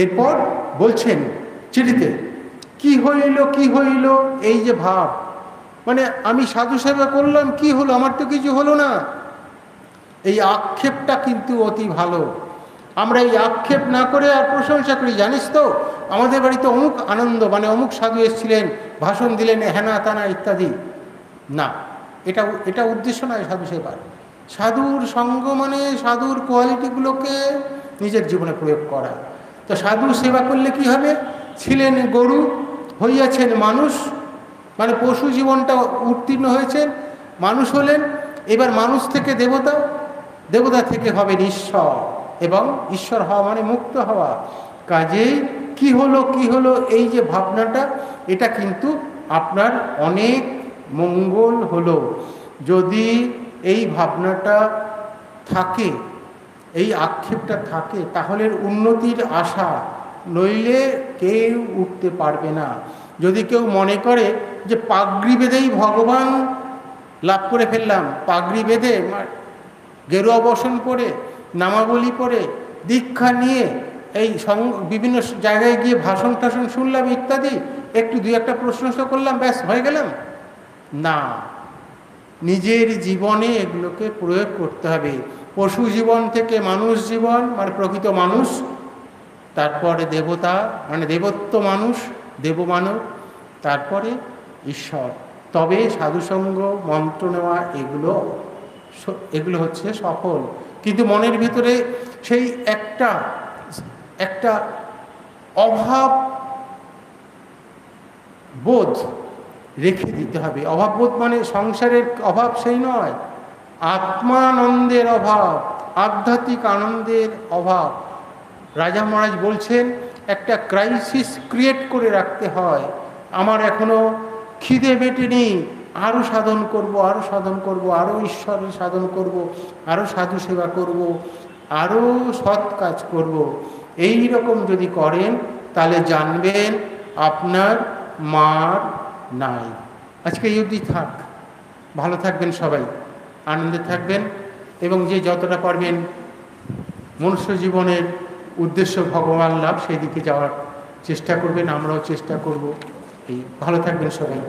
এরপর বলছেন চিঠিতে, কি হইল কি হইল, এই যে ভাব, মানে আমি সাধু সেবা করলাম, কি হলো? আমার তো কিছু হলো না। এই আক্ষেপটা কিন্তু অতি ভালো। আমরা এই আক্ষেপ না করে আর প্রশংসা করি, জানিস তো আমাদের বাড়িতে অমুক আনন্দ, মানে অমুক সাধু এসেছিলেন, ভাষণ দিলেন, হেনা তানা ইত্যাদি। না, এটা উদ্দেশ্য নয় সাধু সেবার। সাধুর সঙ্গ মানে সাধুর কোয়ালিটিগুলোকে নিজের জীবনে প্রয়োগ করা। তো সাধু সেবা করলে কি হবে? ছিলেন গরু, হইয়াছেন মানুষ, মানে পশু জীবনটা উত্তীর্ণ হয়েছেন, মানুষ হলেন। এবার মানুষ থেকে দেবতা, দেবতা থেকে হবেন ঈশ্বর, এবং ঈশ্বর হওয়া মানে মুক্ত হওয়া। কাজেই কি হলো কি হলো, এই যে ভাবনাটা, এটা কিন্তু আপনার অনেক মঙ্গল হলো। যদি এই ভাবনাটা থাকে, এই আক্ষেপটা থাকে, তাহলে উন্নতির আশা, নইলে কেউ উঠতে পারবে না। যদি কেউ মনে করে যে পাগড়ি বেঁধেই ভগবান লাভ করে ফেললাম, পাগড়ি বেঁধে গেরুয়া বসন পরে, নামাবলী পরে, দীক্ষা নিয়ে এই বিভিন্ন জায়গায় গিয়ে ভাষণ টাষণ শুনলাম ইত্যাদি, একটু 2-1টা প্রশংসা করলাম, ব্যাস হয়ে গেলাম না। নিজের জীবনে এগুলোকে প্রয়োগ করতে হবে। পশু জীবন থেকে মানুষ জীবন, মানে প্রকৃত মানুষ, তারপরে দেবতা, মানে দেবত্ব মানুষ, দেবমানব, তারপরে ঈশ্বর। তবে সাধুসঙ্গ, মন্ত্র নেওয়া, এগুলো হচ্ছে সফল। কিন্তু মনের ভিতরে সেই একটা অভাব বোধ রেখে দিতে হবে। অভাববোধ মানে সংসারের অভাব সেই নয়, আত্মানন্দের অভাব, আধ্যাত্মিক আনন্দের অভাব। রাজা মহারাজ বলছেন একটা ক্রাইসিস ক্রিয়েট করে রাখতে হয়। আমার এখনো খিদে মেটেনি, আরও সাধন করব, আরও সাধন করব, আরও ঈশ্বরের সাধন করব, আরও সাধু সেবা করব, আরও সৎ কাজ করব। এই রকম যদি করেন তাহলে জানবেন আপনার মার নাই। আজকে এই অবধি থাক। ভালো থাকবেন, সবাই আনন্দে থাকবেন, এবং যে যতটা পারবেন মনুষ্য জীবনের উদ্দেশ্য ভগবান লাভ, সেই দিকে যাওয়ার চেষ্টা করবেন। আমরাও চেষ্টা করব। এই ভালো থাকবেন সবাই।